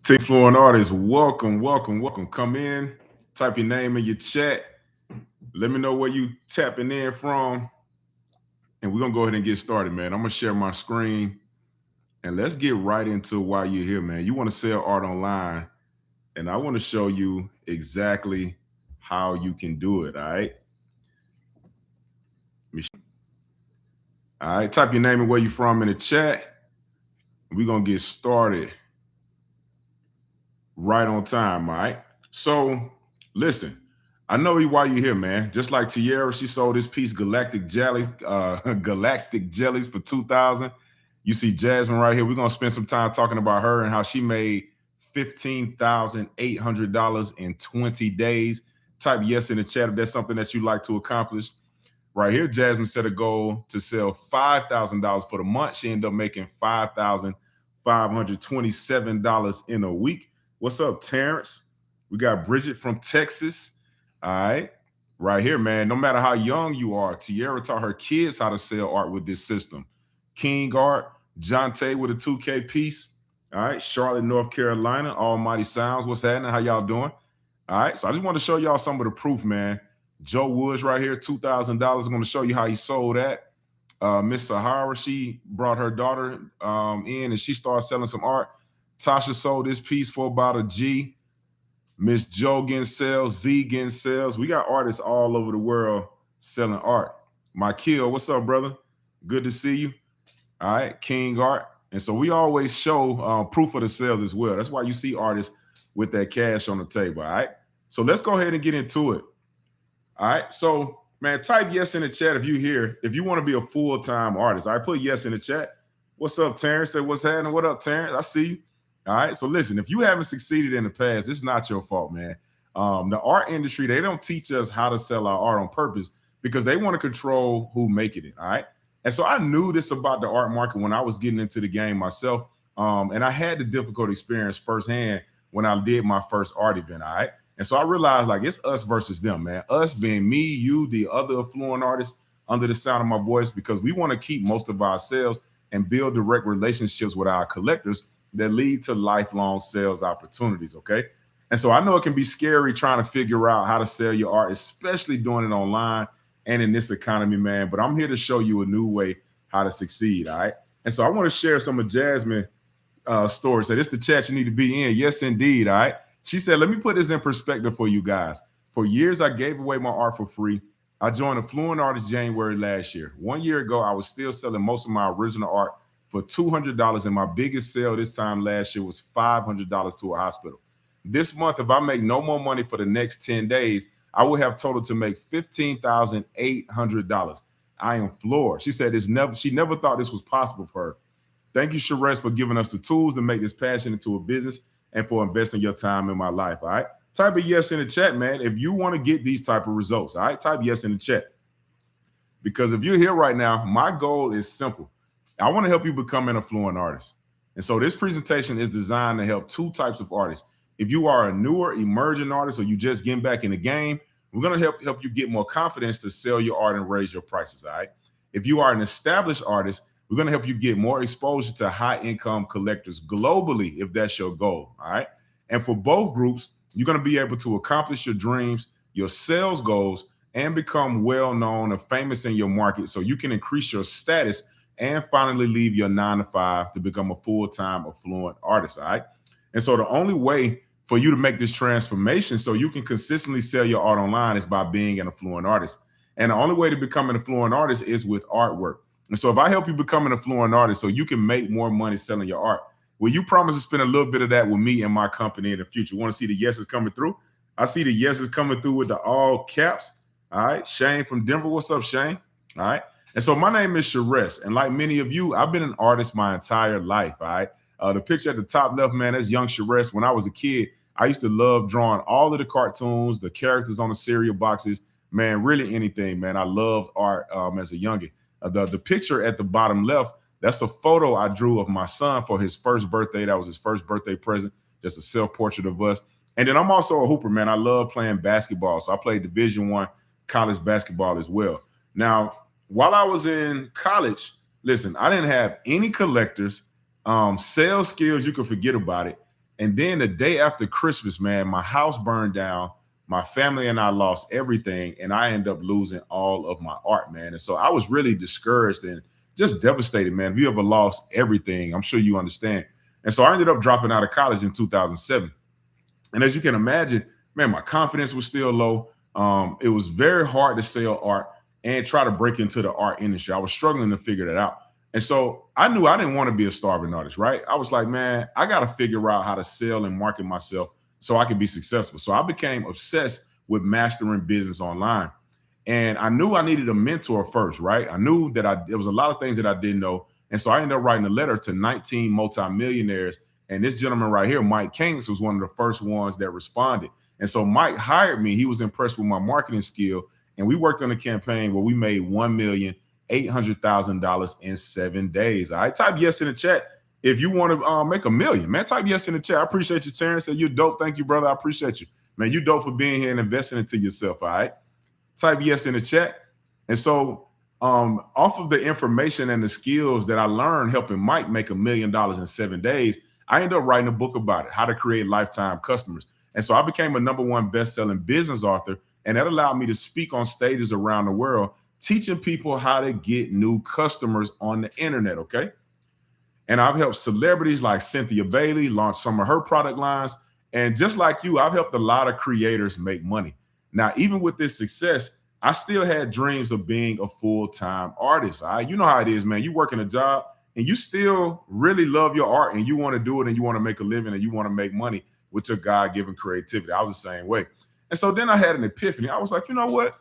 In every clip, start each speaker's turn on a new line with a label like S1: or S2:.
S1: Team Fluent Artists, welcome, welcome, welcome. Come in, type your name in your chat. Let me know where you tapping in from. And we're going to go ahead and get started, man. I'm going to share my screen and let's get right into why you're here, man. You want to sell art online, and I want to show you exactly how you can do it, all right? All right, type your name and where you're from in the chat. We're going to get started right on time, all right? So, listen, I know why you're here, man. Just like Tierra, she sold this piece Galactic Jellies, Galactic Jellies for 2,000. You see Jasmine right here. We're gonna spend some time talking about her and how she made $15,800 in 20 days. Type yes in the chat if that's something that you'd like to accomplish. Right here, Jasmine set a goal to sell $5,000 for the month. She ended up making $5,527 in a week. What's up, Terrence? We got Bridget from Texas. All right. Right here, man. No matter how young you are, Tierra taught her kids how to sell art with this system. King Art, Jonte with a 2K piece. All right. Charlotte, North Carolina. Almighty Sounds. What's happening? How y'all doing? All right. So I just want to show y'all some of the proof, man. Joe Woods right here, $2,000. I'm going to show you how he sold that. Miss Sahara, she brought her daughter in and she started selling some art. Tasha sold this piece for about a G. Miss Joe getting sales, Z getting sales. We got artists all over the world selling art. Michael, what's up, brother? Good to see you. All right, King Art. And so we always show proof of the sales as well. That's why you see artists with that cash on the table, all right? So let's go ahead and get into it. All right, so, man, type yes in the chat if you're here. If you want to be a full-time artist, I put yes in the chat. What's up, Terrence? Say what's happening? What up, Terrence? I see you. All right. So listen, if you haven't succeeded in the past, it's not your fault, man. The art industry, they don't teach us how to sell our art on purpose because they want to control who making it. All right. And so I knew this about the art market when I was getting into the game myself. And I had the difficult experience firsthand when I did my first art event. All right. And so I realized like it's us versus them, man. Us being me, you, the other affluent artists under the sound of my voice, because we want to keep most of our sales and build direct relationships with our collectors that lead to lifelong sales opportunities, okay? And so I know it can be scary trying to figure out how to sell your art, especially doing it online and in this economy, man. But I'm here to show you a new way how to succeed, all right? And so I want to share some of Jasmine stories. So this is the chat you need to be in. Yes, indeed, all right? She said, let me put this in perspective for you guys. For years, I gave away my art for free. I joined Affluent Artists January last year. 1 year ago, I was still selling most of my original art for $200, and my biggest sale this time last year was $500 to a hospital. This month, if I make no more money for the next 10 days, I will have total to make $15,800. I am floored. She said she never thought this was possible for her. Thank you, Sherez, for giving us the tools to make this passion into a business and for investing your time in my life. All right. Type a yes in the chat, man, if you want to get these type of results. All right. Type yes in the chat. Because if you're here right now, my goal is simple. I want to help you become an affluent artist. And so this presentation is designed to help two types of artists. If you are a newer emerging artist or you just getting back in the game, we're going to help you get more confidence to sell your art and raise your prices, all right? If you are an established artist, we're going to help you get more exposure to high-income collectors globally, if that's your goal, all right? And for both groups, you're going to be able to accomplish your dreams, your sales goals, and become well-known and famous in your market so you can increase your status and finally leave your 9-to-5 to become a full-time affluent artist, all right? And so the only way for you to make this transformation so you can consistently sell your art online is by being an affluent artist. And the only way to become an affluent artist is with artwork. And so if I help you become an affluent artist so you can make more money selling your art, will you promise to spend a little bit of that with me and my company in the future? Want to see the yeses coming through? I see the yeses coming through with the all caps. All right, Shane from Denver. What's up, Shane? All right. And so my name is Sherez, and like many of you, I've been an artist my entire life, all right? The picture at the top left, man, that's young Sherez. When I was a kid, I used to love drawing all of the cartoons, the characters on the cereal boxes, man, really anything, man. I loved art as a youngin'. The picture at the bottom left, that's a photo I drew of my son for his first birthday. That was his first birthday present, just a self-portrait of us. And then I'm also a hooper, man. I love playing basketball, so I played Division I college basketball as well. Now, while I was in college, listen, I didn't have any collectors, sales skills, you can forget about it. And then the day after Christmas, man, my house burned down. My family and I lost everything, and I ended up losing all of my art, man. And so I was really discouraged and just devastated, man. If you ever lost everything, I'm sure you understand. And so I ended up dropping out of college in 2007. And as you can imagine, man, my confidence was still low. It was very hard to sell art and try to break into the art industry. I was struggling to figure that out. And so I knew I didn't want to be a starving artist, right? I was like, man, I got to figure out how to sell and market myself so I could be successful. So I became obsessed with mastering business online. And I knew I needed a mentor first, right? I knew that there was a lot of things that I didn't know. And so I ended up writing a letter to 19 multimillionaires. And this gentleman right here, Mike Kings, was one of the first ones that responded. And so Mike hired me. He was impressed with my marketing skill. And we worked on a campaign where we made $1,800,000 in 7 days. All right, type yes in the chat if you want to make $1 million, man. Type yes in the chat. I appreciate you, Terrence. Say you're dope. Thank you, brother. I appreciate you, man. You dope for being here and investing into yourself. All right, type yes in the chat. And so off of the information and the skills that I learned helping Mike make $1 million in 7 days, I ended up writing a book about it, how to create lifetime customers. And so I became a #1 best-selling business author, and that allowed me to speak on stages around the world, teaching people how to get new customers on the internet, okay? And I've helped celebrities like Cynthia Bailey launch some of her product lines. And just like you, I've helped a lot of creators make money. Now, even with this success, I still had dreams of being a full-time artist. All right? You know how it is, man. You work in a job and you still really love your art and you want to do it and you want to make a living and you want to make money with your God-given creativity. I was the same way. And so then I had an epiphany. I was like, you know what?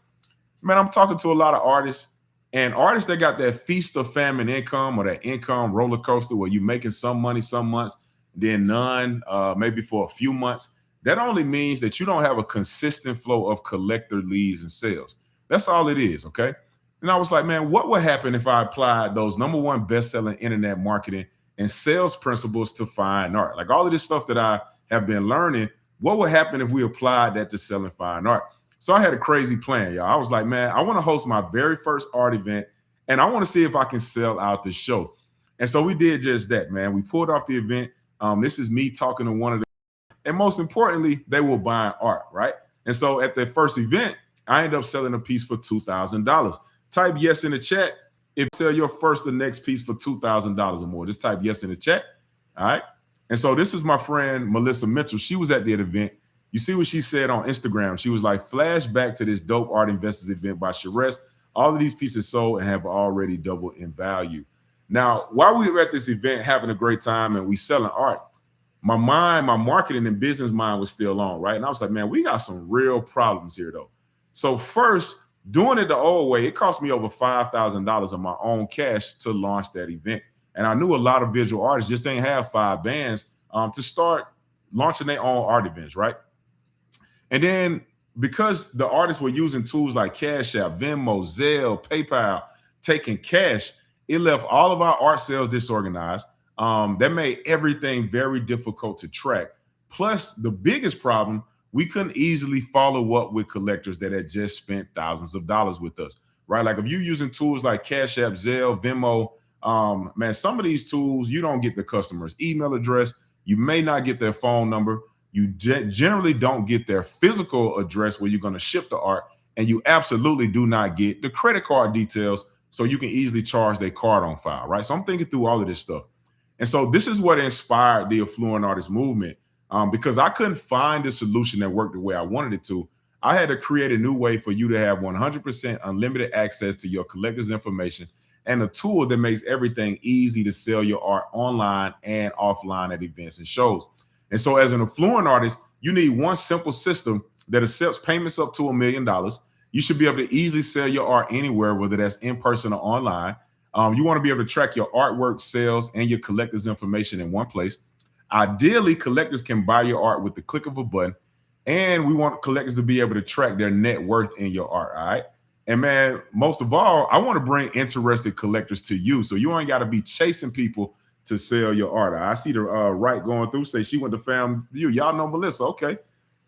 S1: Man, I'm talking to a lot of artists, and artists that got that feast of famine income or that income roller coaster where you're making some money some months, then none, maybe for a few months. That only means that you don't have a consistent flow of collector leads and sales. That's all it is, okay? And I was like, man, what would happen if I applied those #1 best-selling internet marketing and sales principles to fine art? Like all of this stuff that I have been learning, what would happen if we applied that to selling fine art? So I had a crazy plan, y'all. I was like, man, I want to host my very first art event, and I want to see if I can sell out the show. And so we did just that, man. We pulled off the event. This is me talking to one of the, and most importantly, they were buying art, right? And so at the first event, I ended up selling a piece for $2,000. Type yes in the chat if you sell your first or next piece for $2,000 or more. Just type yes in the chat. All right. And so this is my friend Melissa Mitchell. She was at the event. You see what she said on Instagram. She was like, flashback to this dope art investors event by Sharest. All of these pieces sold and have already doubled in value. Now, while we were at this event having a great time and we selling art, my mind, my marketing and business mind was still on, right? And I was like, man, we got some real problems here though. So first, doing it the old way, it cost me over $5,000 of my own cash to launch that event. And I knew a lot of visual artists just ain't have 5 bands to start launching their own art events, right? And then because the artists were using tools like Cash App, Venmo, Zelle, PayPal, taking cash, it left all of our art sales disorganized. That made everything very difficult to track. Plus, the biggest problem, we couldn't easily follow up with collectors that had just spent thousands of dollars with us, right? Like if you're using tools like Cash App, Zelle, Venmo, man, some of these tools, you don't get the customer's email address. You may not get their phone number. You generally don't get their physical address where you're going to ship the art. And you absolutely do not get the credit card details so you can easily charge their card on file, right? So I'm thinking through all of this stuff. And so this is what inspired the Affluent Artist movement. Because I couldn't find a solution that worked the way I wanted it to. I had to create a new way for you to have 100% unlimited access to your collector's information and a tool that makes everything easy to sell your art online and offline at events and shows. And so as an affluent artist, you need one simple system that accepts payments up to $1 million. You should be able to easily sell your art anywhere, whether that's in person or online. You want to be able to track your artwork, sales, and your collector's information in one place. Ideally, collectors can buy your art with the click of a button, and we want collectors to be able to track their net worth in your art, all right? And man, most of all, I want to bring interested collectors to you, so you ain't got to be chasing people to sell your art. I see the right going through, say she went to FAMU. Y'all know Melissa, okay.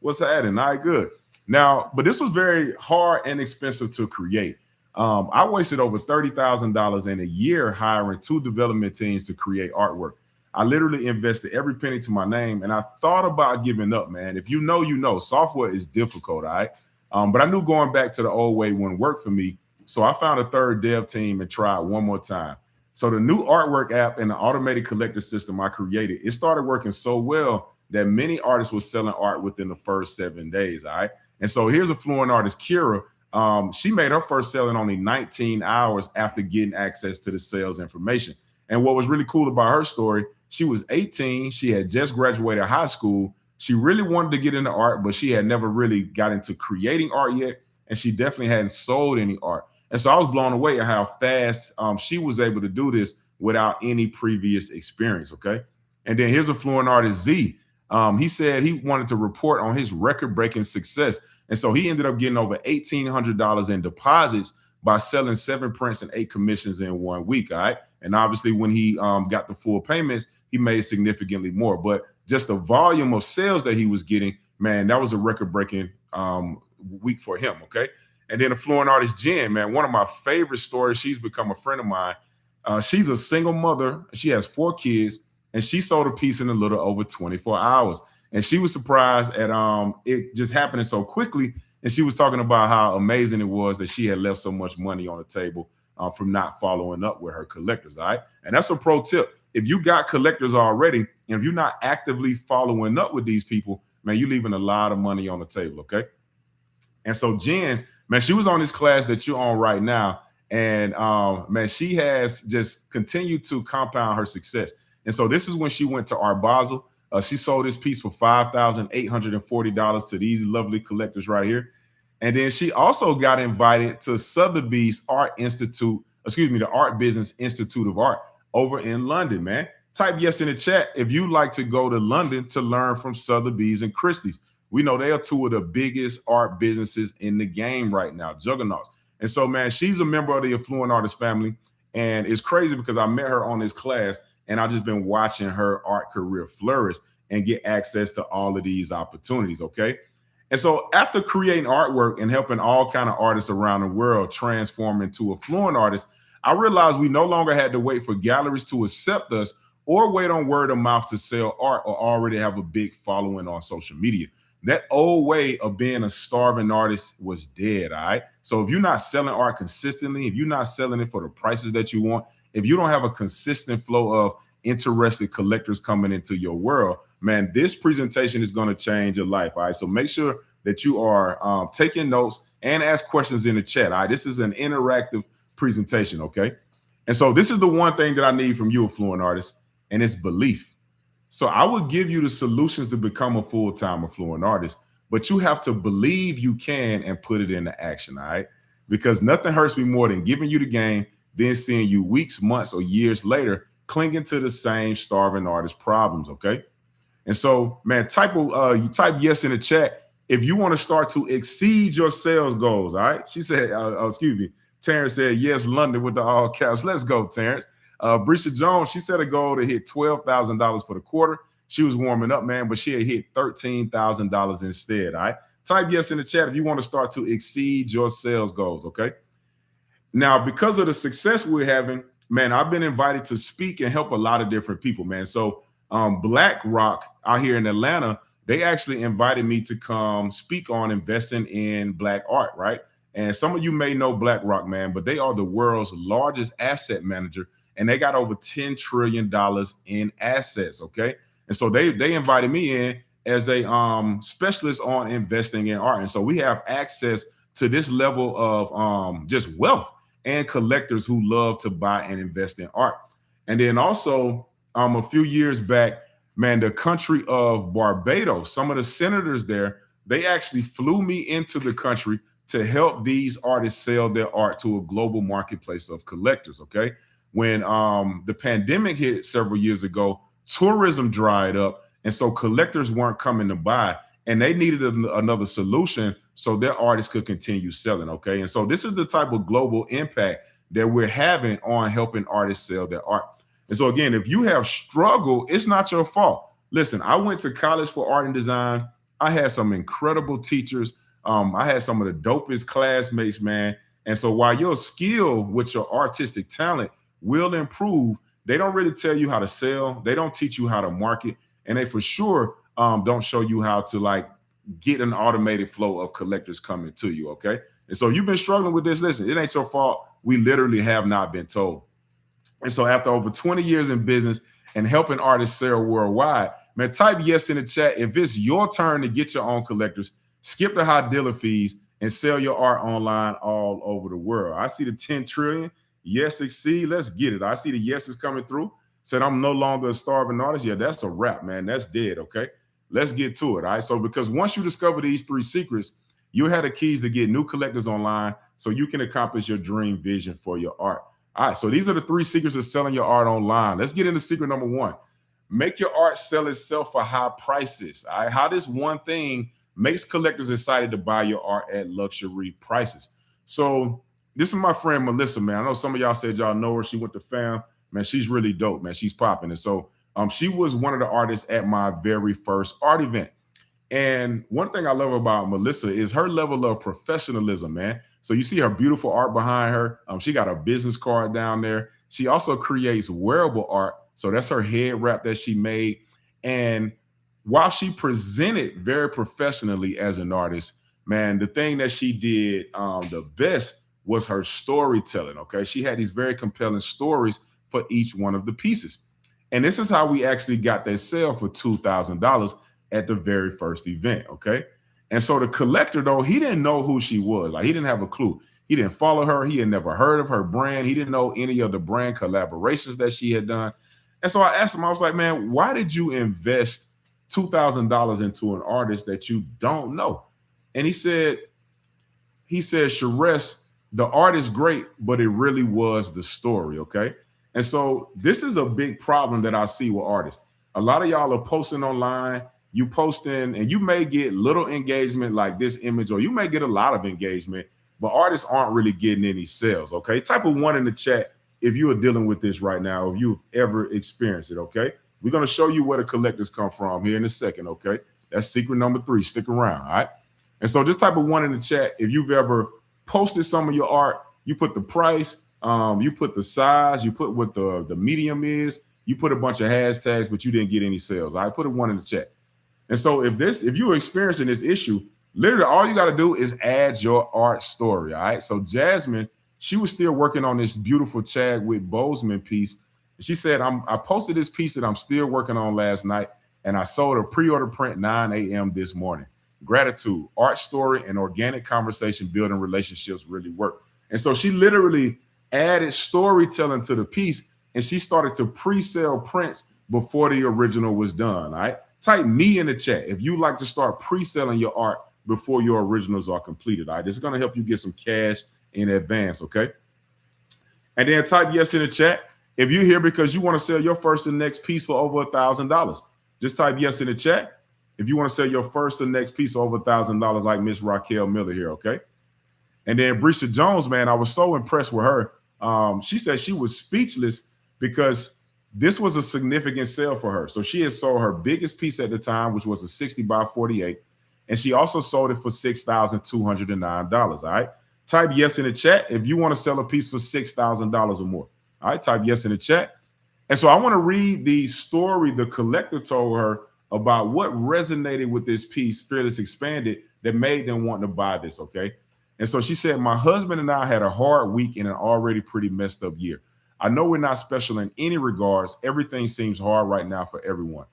S1: What's happening? All right, good. Now, but this was very hard and expensive to create. I wasted over $30,000 in a year hiring 2 development teams to create artwork. I literally invested every penny to my name, and I thought about giving up, man. If you know, you know, software is difficult, all right? But I knew going back to the old way wouldn't work for me. So I found a third dev team and tried one more time. So the new artwork app and the automated collector system I created, it started working so well that many artists were selling art within the first 7 days, all right? And so here's a fluent artist, Kira. She made her first sale in only 19 hours after getting access to the sales information. And what was really cool about her story, she was 18. She had just graduated high school. She really wanted to get into art, but she had never really got into creating art yet. And she definitely hadn't sold any art. And so I was blown away at how fast she was able to do this without any previous experience. Okay. And then here's a fluent artist, Z. He said he wanted to report on his record-breaking success. And so he ended up getting over $1,800 in deposits by selling 7 prints and 8 commissions in 1 week. All right. And obviously, when he got the full payments, he made significantly more. But just the volume of sales that he was getting, man, that was a record-breaking week for him. Okay. And then the fluent artist, Jen, man, one of my favorite stories. She's become a friend of mine. She's a single mother. She has 4 kids, and she sold a piece in a little over 24 hours. And she was surprised at it just happening so quickly. And she was talking about how amazing it was that she had left so much money on the table from not following up with her collectors. All right. And that's a pro tip. If you got collectors already, and if you're not actively following up with these people, man, you're leaving a lot of money on the table. Okay. And so Jen, man, she was on this class that you're on right now. And man, she has just continued to compound her success. And so this is when she went to Art Basel. She sold this piece for $5,840 to these lovely collectors right here. And then she also got invited to Sotheby's Art Institute, the Art Business Institute of Art over in London, man. Type yes in the chat if you'd like to go to London to learn from Sotheby's and Christie's. We know they are 2 of the biggest art businesses in the game right now, juggernauts. And so, man, she's a member of the Affluent Artist family. And it's crazy because I met her on this class, and I've just been watching her art career flourish and get access to all of these opportunities, okay? And so after creating artwork and helping all kind of artists around the world transform into affluent artists, I realized we no longer had to wait for galleries to accept us or wait on word of mouth to sell art or already have a big following on social media. That old way of being a starving artist was dead, all right? So if you're not selling art consistently, if you're not selling it for the prices that you want, if you don't have a consistent flow of interested collectors coming into your world, man, this presentation is going to change your life, all right? So make sure that you are taking notes and ask questions in the chat, all right? This is an interactive presentation, okay? And so this is the one thing that I need from you, affluent artists, and it's belief. So I would give you the solutions to become a full-time affluent artist, but you have to believe you can and put it into action, all right? Because nothing hurts me more than giving you the game, then seeing you weeks, months, or years later clinging to the same starving artist problems, okay? And so, man, type yes in the chat if you want to start to exceed your sales goals, all right? She said, Terrence said, yes, London with the all caps. Let's go, Terrence. Brisha Jones, she set a goal to hit $12,000 for the quarter. She was warming up, man, but she had hit $13,000 instead, all right? Type yes in the chat if you want to start to exceed your sales goals, okay? Now, because of the success we're having, man, I've been invited to speak and help a lot of different people, man. So BlackRock out here in Atlanta, they actually invited me to come speak on investing in Black art, right? And some of you may know BlackRock, man, but they are the world's largest asset manager, and they got over $10 trillion in assets, okay? And so they invited me in as a specialist on investing in art. And so we have access to this level of just wealth and collectors who love to buy and invest in art. And then also a few years back, man, the country of Barbados, some of the senators there, they actually flew me into the country to help these artists sell their art to a global marketplace of collectors, okay? When the pandemic hit several years ago, tourism dried up, and so collectors weren't coming to buy, and they needed another solution so their artists could continue selling, okay? And so this is the type of global impact that we're having on helping artists sell their art. And so again, if you have struggled, it's not your fault. Listen, I went to college for art and design. I had some incredible teachers. I had some of the dopest classmates, man. And so while your skill with your artistic talent will improve, they don't really tell you how to sell. They don't teach you how to market, and they for sure don't show you how to like get an automated flow of collectors coming to you. Okay. And so you've been struggling with this. Listen, it ain't your fault. We literally have not been told. And so after over 20 years in business and helping artists sell worldwide, man, type yes in the chat if it's your turn to get your own collectors, skip the high dealer fees, and sell your art online all over the world. I see the 10 trillion. Yes, exceed. Let's get it. I see the yeses coming through. Said I'm no longer a starving artist. Yeah, that's a wrap, man. That's dead. Okay. Let's get to it. All right. So because once you discover these 3 secrets, you have the keys to get new collectors online so you can accomplish your dream vision for your art. All right. So these are the 3 secrets of selling your art online. Let's get into secret number 1. Make your art sell itself for high prices. All right. How this one thing makes collectors excited to buy your art at luxury prices. So this is my friend Melissa, man. I know some of y'all said y'all know her. She went to FAM. Man, she's really dope, man. She's popping. And so she was one of the artists at my very first art event. And one thing I love about Melissa is her level of professionalism, man. So you see her beautiful art behind her. She got a business card down there. She also creates wearable art. So that's her head wrap that she made. And while she presented very professionally as an artist, man, the thing that she did the best was her storytelling. Okay. She had these very compelling stories for each one of the pieces. And this is how we actually got that sale for $2,000 at the very first event. Okay. And so the collector, though, he didn't know who she was. Like, he didn't have a clue. He didn't follow her. He had never heard of her brand. He didn't know any of the brand collaborations that she had done. And so I asked him, I was like, man, why did you invest $2,000 into an artist that you don't know? And he said, Sharess, the art is great, but it really was the story. Okay. And so this is a big problem that I see with artists. A lot of y'all are posting online, you posting, and you may get little engagement like this image, or you may get a lot of engagement, but artists aren't really getting any sales. Okay. Type of 1 in the chat if you are dealing with this right now, if you've ever experienced it. Okay. We're going to show you where the collectors come from here in a second. Okay. That's secret number 3. Stick around. All right. And so just type of 1 in the chat if you've ever posted some of your art, you put the price, you put the size, you put what the medium is, you put a bunch of hashtags, but you didn't get any sales. I put a 1 in the chat. And so if you're experiencing this issue, literally all you got to do is add your art story. All right. So Jasmine, she was still working on this beautiful Chadwick Boseman piece. She said, I posted this piece that I'm still working on last night, and I sold a pre-order print 9 a.m. this morning. Gratitude, art story, and organic conversation building relationships really work. And so she literally added storytelling to the piece, and she started to pre-sell prints before the original was done. All right. Type me in the chat if you like to start pre-selling your art before your originals are completed. All right. This is going to help you get some cash in advance. Okay. And then type yes in the chat if you're here because you want to sell your first and next piece for over $1,000. Just type yes in the chat if you want to sell your first and next piece for over $1,000, like Miss Raquel Miller here. Okay. And then Brisha Jones, man, I was so impressed with her. She said she was speechless because this was a significant sale for her. So she had sold her biggest piece at the time, which was a 60 by 48. And she also sold it for $6,209. All right. Type yes in the chat if you want to sell a piece for $6,000 or more. All right. Type yes in the chat. And so I want to read the story the collector told her about what resonated with this piece, Fearless Expanded, that made them want to buy this. Okay. And so she said, my husband and I had a hard week in an already pretty messed up year. I know we're not special in any regards. Everything seems hard right now for everyone.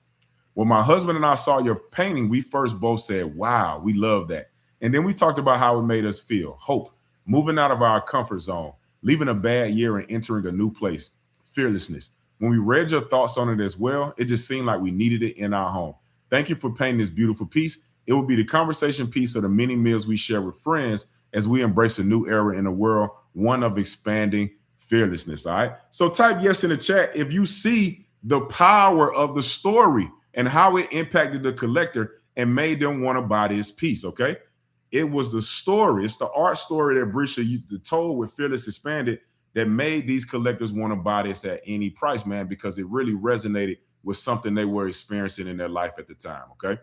S1: When my husband and I saw your painting, we first both said, wow, we love that. And then we talked about how it made us feel. Hope, moving out of our comfort zone, leaving a bad year and entering a new place. Fearlessness. When we read your thoughts on it as well, it just seemed like we needed it in our home. Thank you for painting this beautiful piece. It will be the conversation piece of the many meals we share with friends as we embrace a new era in the world, one of expanding fearlessness. All right. So type yes in the chat if you see the power of the story and how it impacted the collector and made them want to buy this piece. Okay. It was the story. It's the art story that Brisha told with Fearless Expanded that made these collectors want to buy this at any price, man, because it really resonated with something they were experiencing in their life at the time. Okay.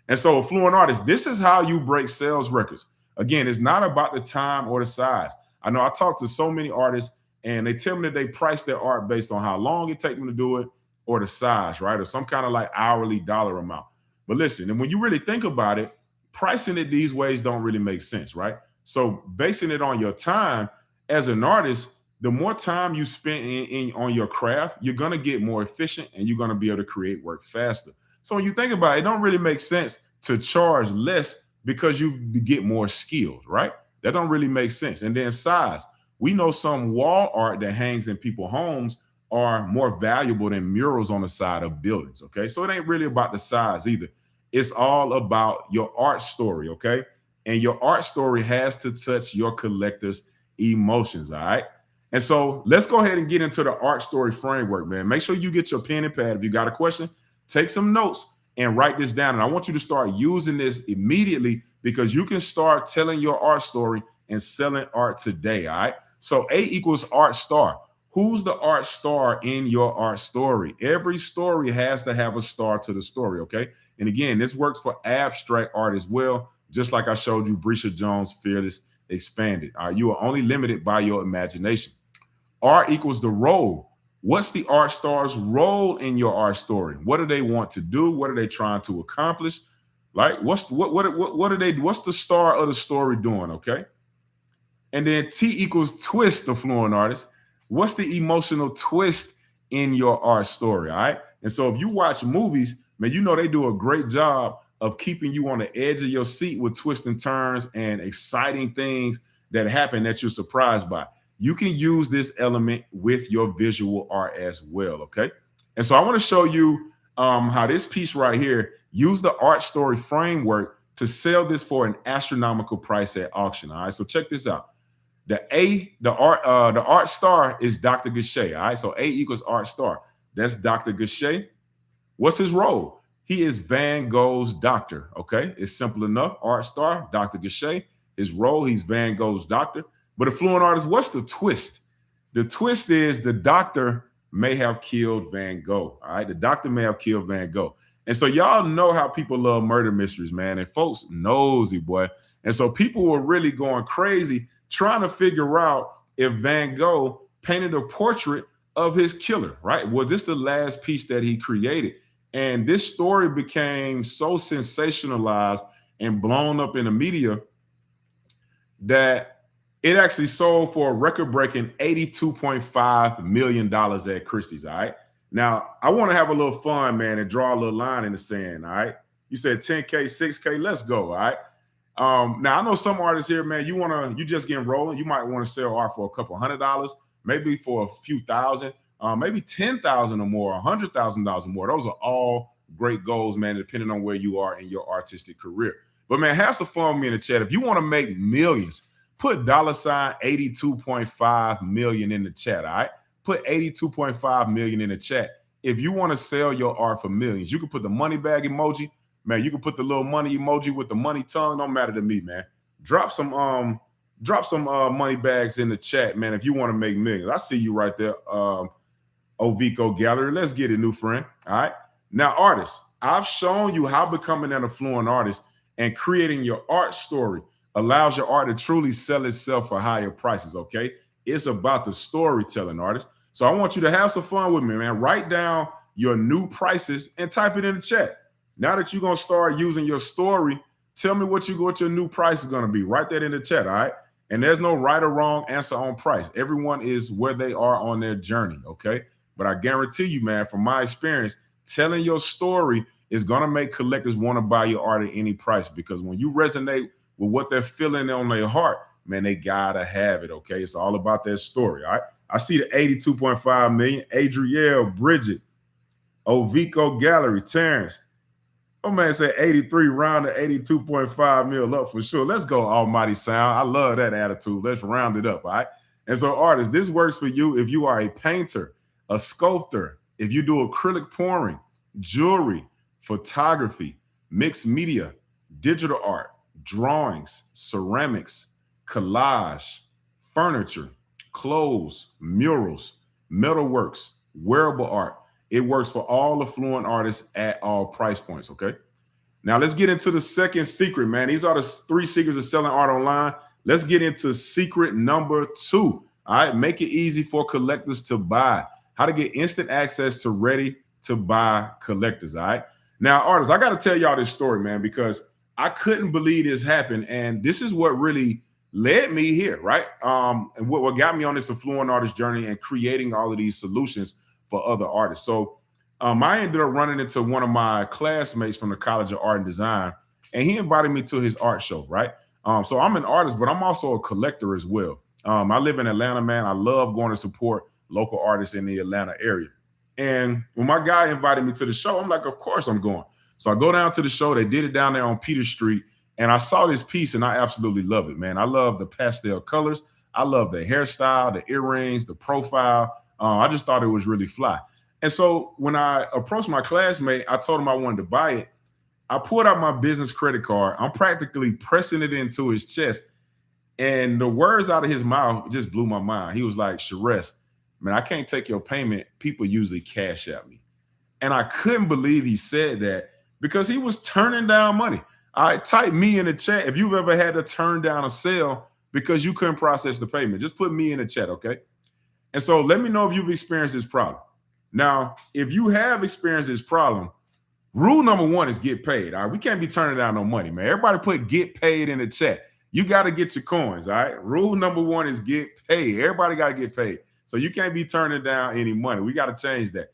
S1: And so, Affluent Artist, this is how you break sales records. Again, it's not about the time or the size. I know I talk to so many artists and they tell me that they price their art based on how long it takes them to do it or the size, right? Or some kind of like hourly dollar amount. But listen, and when you really think about it, pricing it these ways don't really make sense, right? So basing it on your time as an artist, the more time you spend on your craft, you're gonna get more efficient and you're gonna be able to create work faster. So when you think about it, it don't really make sense to charge less because you get more skilled, right? That don't really make sense. And then size. We know some wall art that hangs in people's homes are more valuable than murals on the side of buildings. Okay. So it ain't really about the size either. It's all about your art story. Okay. And your art story has to touch your collector's emotions. All right. And so let's go ahead and get into the art story framework, man. Make sure you get your pen and pad. If you got a question, take some notes and write this down. And I want you to start using this immediately because you can start telling your art story and selling art today. All right. So A equals art star. Who's the art star in your art story? Every story has to have a star to the story. Okay. And again, this works for abstract art as well. Just like I showed you, Brescia Jones, Fearless, Expanded. All right. You are only limited by your imagination. R equals the role. What's the art star's role in your art story? What do they want to do? What are they trying to accomplish? Like, what's the star of the story doing? Okay. And then T equals twist, the fluent artist. What's the emotional twist in your art story? All right. And so if you watch movies, man, you know they do a great job of keeping you on the edge of your seat with twists and turns and exciting things that happen that you're surprised by. You can use this element with your visual art as well. Okay. And so I want to show you how this piece right here, use the art story framework to sell this for an astronomical price at auction. All right. So check this out. The art star is Dr. Gachet. All right. So A equals art star. That's Dr. Gachet. What's his role? He is Van Gogh's doctor. Okay. It's simple enough. Art star, Dr. Gachet. His role, he's Van Gogh's doctor. But a fluent artist, what's the twist? The twist is the doctor may have killed Van Gogh. All right. The doctor may have killed Van Gogh. And so y'all know how people love murder mysteries, man. And folks nosy, boy. And so people were really going crazy trying to figure out if Van Gogh painted a portrait of his killer, right? Was this the last piece that he created? And this story became so sensationalized and blown up in the media that it actually sold for a record-breaking $82.5 million at Christie's, all right? Now, I want to have a little fun, man, and draw a little line in the sand, all right? You said 10K, 6K, let's go, all right? Now, I know some artists here, man, you just getting rolling. You might want to sell art for a couple $100, maybe for a few thousand, maybe 10,000 or more, $100,000 or more. Those are all great goals, man, depending on where you are in your artistic career. But, man, have some fun with me in the chat. If you want to make millions, put $82.5 million in the chat, all right? Put $82.5 million in the chat. If you want to sell your art for millions, you can put the money bag emoji. Man, you can put the little money emoji with the money tongue. Don't matter to me, man. Drop some money bags in the chat, man, if you want to make millions. I see you right there, Ovico Gallery. Let's get it, new friend. All right. Now, artists, I've shown you how becoming an affluent artist and creating your art story allows your art to truly sell itself for higher prices, okay? It's about the storytelling, artist. So I want you to have some fun with me, man. Write down your new prices and type it in the chat. Now that you're going to start using your story, tell me what your new price is going to be. Write that in the chat, all right? And there's no right or wrong answer on price. Everyone is where they are on their journey, okay? But I guarantee you, man, from my experience, telling your story is going to make collectors want to buy your art at any price, because when you resonate with what they're feeling on their heart, man, they got to have it, okay? It's all about that story, all right? I see the 82.5 million. Adrielle, Bridget, Ovico Gallery, Terrence. Oh, man, said 83 round to 82.5 mil up for sure. Let's go, Almighty Sound. I love that attitude. Let's round it up, all right? And so, artists, this works for you if you are a painter, a sculptor, if you do acrylic pouring, jewelry, photography, mixed media, digital art, drawings, ceramics, collage, furniture, clothes, murals, metalworks, wearable art. It works for all affluent artists at all price points, okay? Now, let's get into the second secret, man. These are the 3 secrets of selling art online. Let's get into secret number 2. All right, make it easy for collectors to buy. How to get instant access to ready to buy collectors. All right. Now, artists, I got to tell y'all this story, man, because I couldn't believe this happened. And this is what really led me here, right? And what got me on this affluent artist journey and creating all of these solutions for other artists. So I ended up running into one of my classmates from the College of Art and Design, and he invited me to his art show, right? So I'm an artist, but I'm also a collector as well. I live in Atlanta, man. I love going to support local artists in the Atlanta area. And when my guy invited me to the show, I'm like, of course I'm going. So I go down to the show. They did it down there on Peter Street. And I saw this piece and I absolutely love it, man. I love the pastel colors. I love the hairstyle, the earrings, the profile. I just thought it was really fly. And so when I approached my classmate, I told him I wanted to buy it. I pulled out my business credit card. I'm practically pressing it into his chest. And the words out of his mouth just blew my mind. He was like, Sharess, man, I can't take your payment. People usually cash at me. And I couldn't believe he said that because he was turning down money. All right, type me in the chat if you've ever had to turn down a sale because you couldn't process the payment. Just put me in the chat, okay? And so let me know if you've experienced this problem. Now, if you have experienced this problem, rule number one is get paid. All right, we can't be turning down no money, man. Everybody put get paid in the chat. You got to get your coins, all right? Rule number one is get paid. Everybody got to get paid. So you can't be turning down any money. We got to change that.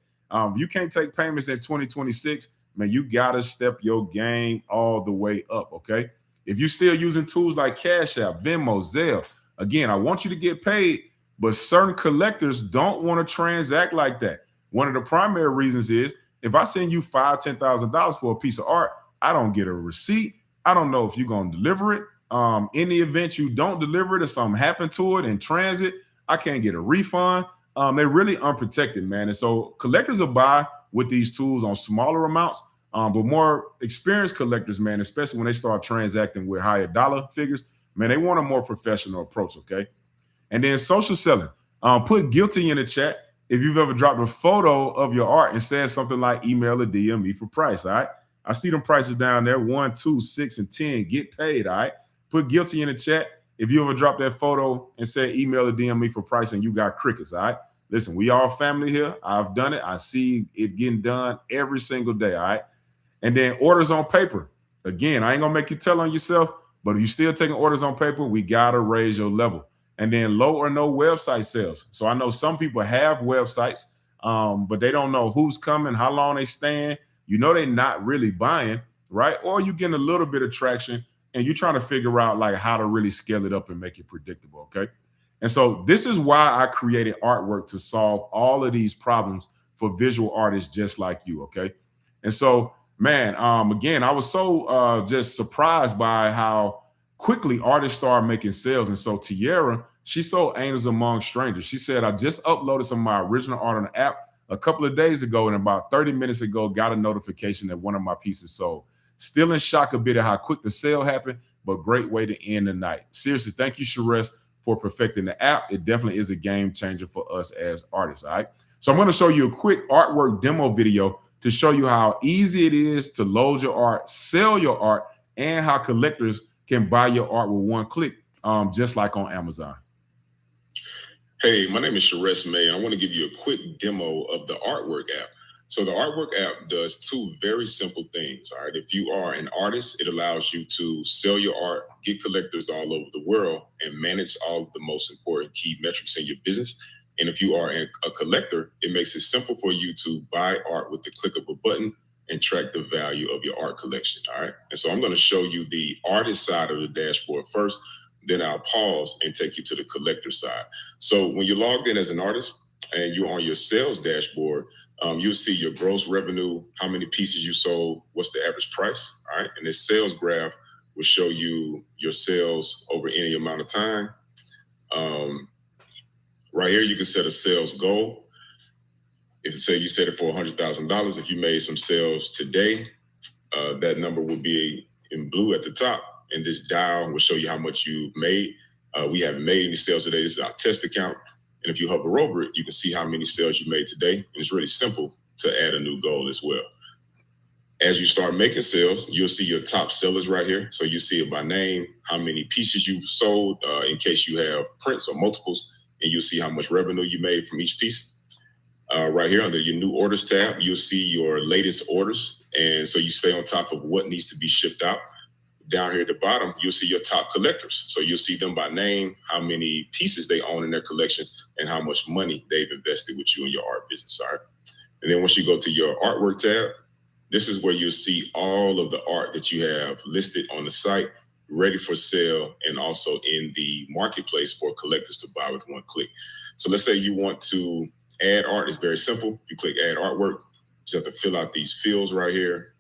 S1: You can't take payments in 2026. Man, you got to step your game all the way up, okay? If you're still using tools like Cash App, Venmo, Zelle, again, I want you to get paid, but certain collectors don't want to transact like that. One of the primary reasons is if I send you $5,000, $10,000 for a piece of art, I don't get a receipt. I don't know if you're going to deliver it. In the event you don't deliver it or something happened to it in transit, I can't get a refund. They're really unprotected, man. And so collectors will buy with these tools on smaller amounts, but more experienced collectors, man, especially when they start transacting with higher dollar figures, man, they want a more professional approach, okay? And then social selling. Put guilty in the chat if you've ever dropped a photo of your art and said something like email or DM me for price, all right? I see them prices down there, 1, 2, 6, and 10. Get paid, all right? Put guilty in the chat if you ever dropped that photo and said email or DM me for price and you got crickets, all right? Listen, we all family here. I've done it. I see it getting done every single day, all right? And then orders on paper. Again, I ain't going to make you tell on yourself, but if you're still taking orders on paper, we got to raise your level. And then low or no website sales. So I know some people have websites, but they don't know who's coming, how long they staying. You know they're not really buying, right? Or you getting a little bit of traction and you're trying to figure out like how to really scale it up and make it predictable, okay? And so this is why I created Artwork to solve all of these problems for visual artists just like you, okay? And so, man, again, I was so just surprised by how quickly artists started making sales. And so Tiara, she sold Angels Among Strangers. She said, I just uploaded some of my original art on the app a couple of days ago, and about 30 minutes ago, got a notification that one of my pieces sold. Still in shock a bit of how quick the sale happened, but great way to end the night. Seriously, thank you, Sharess, for perfecting the app. It definitely is a game changer for us as artists, all right? So I'm going to show you a quick artwork demo video to show you how easy it is to load your art, sell your art, and how collectors can buy your art with one click, just like on Amazon.
S2: Hey, my name is Sharess May, and I want to give you a quick demo of the Artwork app. So the Artwork app does two very simple things, all right? If you are an artist, it allows you to sell your art, get collectors all over the world, and manage all of the most important key metrics in your business. And if you are a collector, it makes it simple for you to buy art with the click of a button and track the value of your art collection, all right? And so I'm going to show you the artist side of the dashboard first, then I'll pause and take you to the collector side. So when you're logged in as an artist and you're on your sales dashboard, you'll see your gross revenue, how many pieces you sold, what's the average price, all right? And this sales graph will show you your sales over any amount of time. Right here, you can set a sales goal. If say you set it for $100,000, if you made some sales today, that number will be in blue at the top, and this dial will show you how much you've made. We haven't made any sales today. This is our test account. And if you hover over it, you can see how many sales you made today. And it's really simple to add a new goal as well. As you start making sales, you'll see your top sellers right here. So you see it by name, how many pieces you sold in case you have prints or multiples. and you'll see how much revenue you made from each piece. Right here under your new orders tab, you'll see your latest orders. And so you stay on top of what needs to be shipped out. Down here at the bottom, you'll see your top collectors. So you'll see them by name, how many pieces they own in their collection, and how much money they've invested with you in your art business. All right. And then once you go to your artwork tab, this is where you'll see all of the art that you have listed on the site, ready for sale, and also in the marketplace for collectors to buy with one click. So let's say you want to add art. It's very simple. You click add artwork. You just have to fill out these fields right here.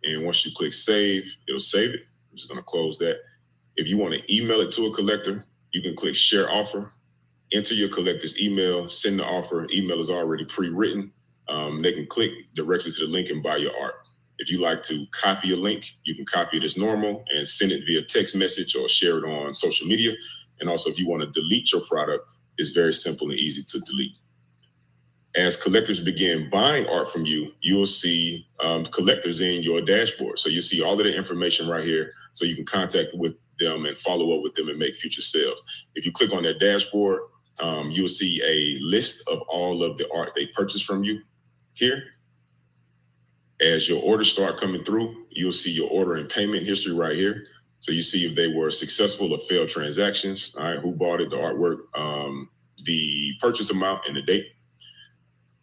S2: And once you click save, it'll save it. I'm just going to close that. If you want to email it to a collector, you can click share offer, enter your collector's email, send the offer. Email is already pre-written. They can click directly to the link and buy your art. If you like to copy a link, you can copy it as normal and send it via text message or share it on social media. And also, if you want to delete your product, it's very simple and easy to delete. As collectors begin buying art from you, you'll see collectors in your dashboard. So you see all of the information right here, so you can contact with them and follow up with them and make future sales. If you click on their dashboard, you'll see a list of all of the art they purchased from you here. As your orders start coming through, you'll see your order and payment history right here. So you see if they were successful or failed transactions, all right, who bought it, the artwork, the purchase amount, and the date.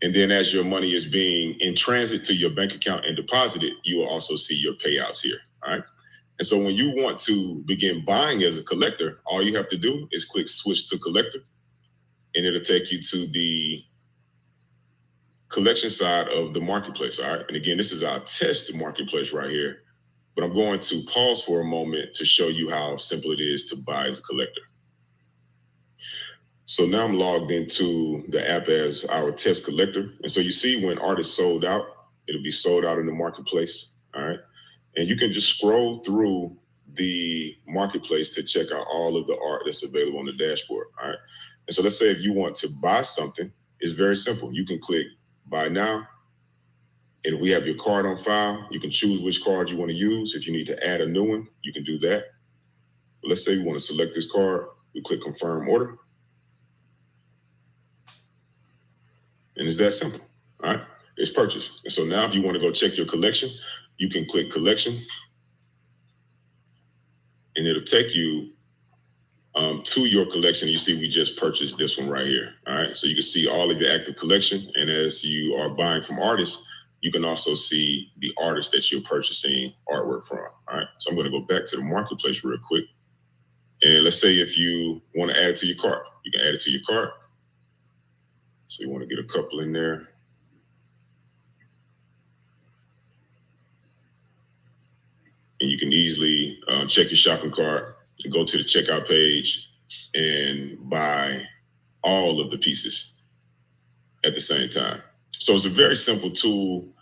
S2: And then as your money is being in transit to your bank account and deposited, you will also see your payouts here, all right? And so when you want to begin buying as a collector, all you have to do is click switch to collector, and it'll take you to the collection side of the marketplace, all right? And again, this is our test marketplace right here, but I'm going to pause for a moment to show you how simple it is to buy as a collector. So now I'm logged into the app as our test collector. And so you see when art is sold out, it'll be sold out in the marketplace, all right? And you can just scroll through the marketplace to check out all of the art that's available on the dashboard, all right? And so let's say if you want to buy something, it's very simple. You can click buy now. And if we have your card on file, you can choose which card you want to use. If you need to add a new one, you can do that. But let's say we want to select this card. We click confirm order. And it's that simple, all right? It's purchased. And so now if you want to go check your collection, you can click collection, and it'll take you to your collection. You see we just purchased this one right here, all right? So you can see all of your active collection. And as you are buying from artists, you can also see the artists that you're purchasing artwork from, all right? So I'm going to go back to the marketplace real quick. And let's say if you want to add it to your cart, you can add it to your cart. So you want to get a couple in there. And you can easily check your shopping cart and go to the checkout page and buy all of the pieces at the same time. So it's a very simple tool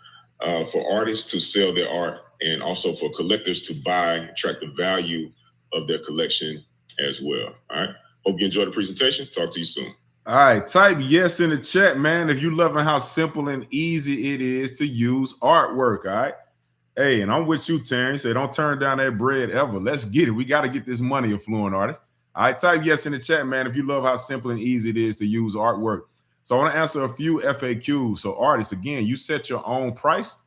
S2: for artists to sell their art, and also for collectors to buy, track the value of their collection as well. All right. Hope you enjoyed the presentation. Talk to you soon.
S1: All right, type yes in the chat, man, if you're loving how simple and easy it is to use artwork, all right? Hey, and I'm with you, Terrence. Say, don't turn down that bread ever. Let's get it. We got to get this money, affluent artist. All right, type yes in the chat, man, if you love how simple and easy it is to use artwork. So I want to answer a few FAQs. So artists, again, you set your own price.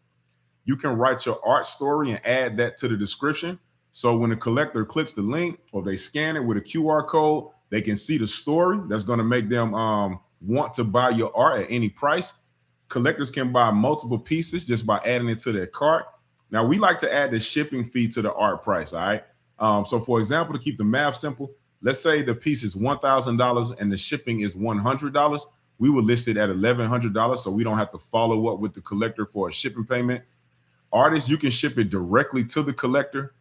S1: You can write your art story and add that to the description. So when the collector clicks the link or they scan it with a QR code, they can see the story that's going to make them want to buy your art at any price. Collectors can buy multiple pieces just by adding it to their cart. Now, we like to add the shipping fee to the art price, all right? So, for example, to keep the math simple, let's say the piece is $1,000 and the shipping is $100. We will list it at $1,100 so we don't have to follow up with the collector for a shipping payment. Artists, you can ship it directly to the collector.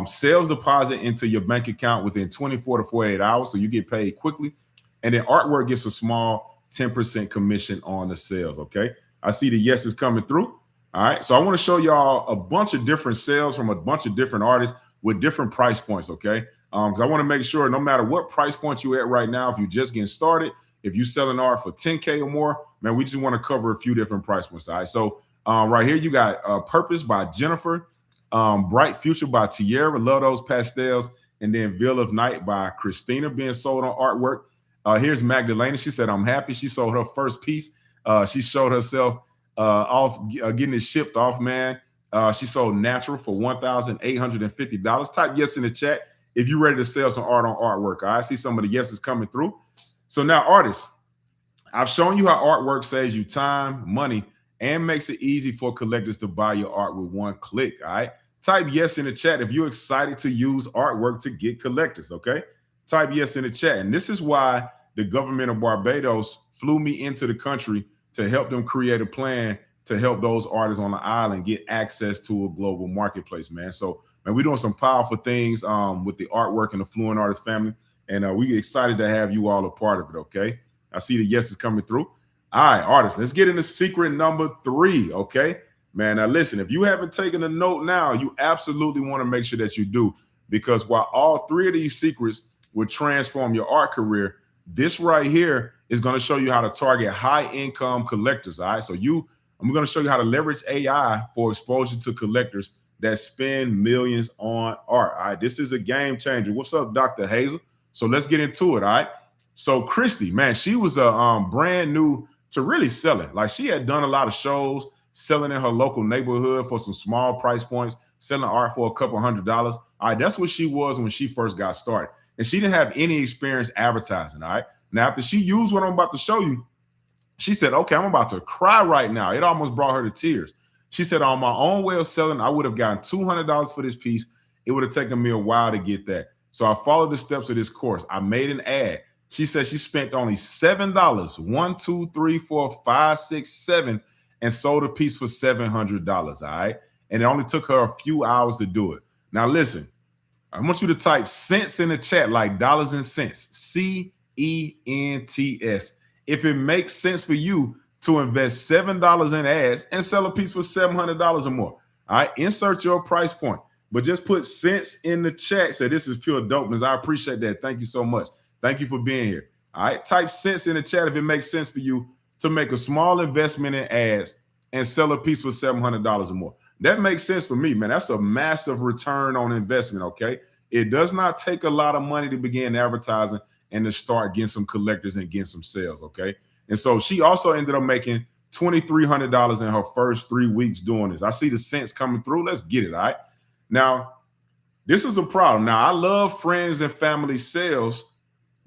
S1: Sales deposit into your bank account within 24 to 48 hours, so you get paid quickly. And then artwork gets a small 10% commission on the sales, okay? I see the yeses coming through. All right, so I want to show y'all a bunch of different sales from a bunch of different artists with different price points, okay? Because I want to make sure no matter what price point you're at right now, if you're just getting started, if you're selling art for 10K or more, man, we just want to cover a few different price points, all right? So right here, you got Purpose by Jennifer, Bright Future by Tierra, love those pastels, and then Veil of Night by Christina being sold on artwork. Here's Magdalena. She said, I'm happy. She sold her first piece. She showed herself off, getting it shipped off, man. She sold natural for $1,850. Type yes in the chat if you're ready to sell some art on Artwork. I see some of the yeses coming through. So now, artists, I've shown you how Artwork saves you time, money, and makes it easy for collectors to buy your art with one click. All right. Type yes in the chat if you're excited to use Artwork to get collectors. Okay. Type yes in the chat. And this is why the government of Barbados flew me into the country to help them create a plan to help those artists on the island get access to a global marketplace, man. So, man, we're doing some powerful things with the Artwork and the Fluent Artist family. And we excited to have you all a part of it, okay? I see the yeses coming through. All right, artists, let's get into secret number 3, okay? Man, now listen, if you haven't taken a note now, you absolutely want to make sure that you do, because while all 3 of these secrets will transform your art career, this right here is going to show you how to target high-income collectors, all right? So I'm going to show you how to leverage AI for exposure to collectors that spend millions on art, all right? This is a game changer. What's up, Dr. Hazel? So let's get into it, all right? So Christy, man, she was a brand new to really selling. Like, she had done a lot of shows, selling in her local neighborhood for some small price points, selling art for a couple $100. All right, that's what she was when she first got started. And she didn't have any experience advertising, all right? Now, after she used what I'm about to show you, she said, okay, I'm about to cry right now. It almost brought her to tears. She said, on my own way of selling, I would have gotten $200 for this piece. It would have taken me a while to get that. So I followed the steps of this course. I made an ad. She said she spent only $7, 1, 2, 3, 4, 5, 6, 7, and sold a piece for $700. All right. And it only took her a few hours to do it. Now, listen, I want you to type cents in the chat, like dollars and cents, CENTS. If it makes sense for you to invest $7 in ads and sell a piece for $700 or more. All right. Insert your price point, but just put cents in the chat. Say, this is pure dopeness. I appreciate that. Thank you so much. Thank you for being here. All right. Type cents in the chat if it makes sense for you to make a small investment in ads and sell a piece for $700 or more. That makes sense for me, man. That's a massive return on investment, okay? It does not take a lot of money to begin advertising and to start getting some collectors and getting some sales, okay? And so she also ended up making $2,300 in her first 3 weeks doing this. I see the cents coming through. Let's get it, all right? Now, this is a problem. Now, I love friends and family sales,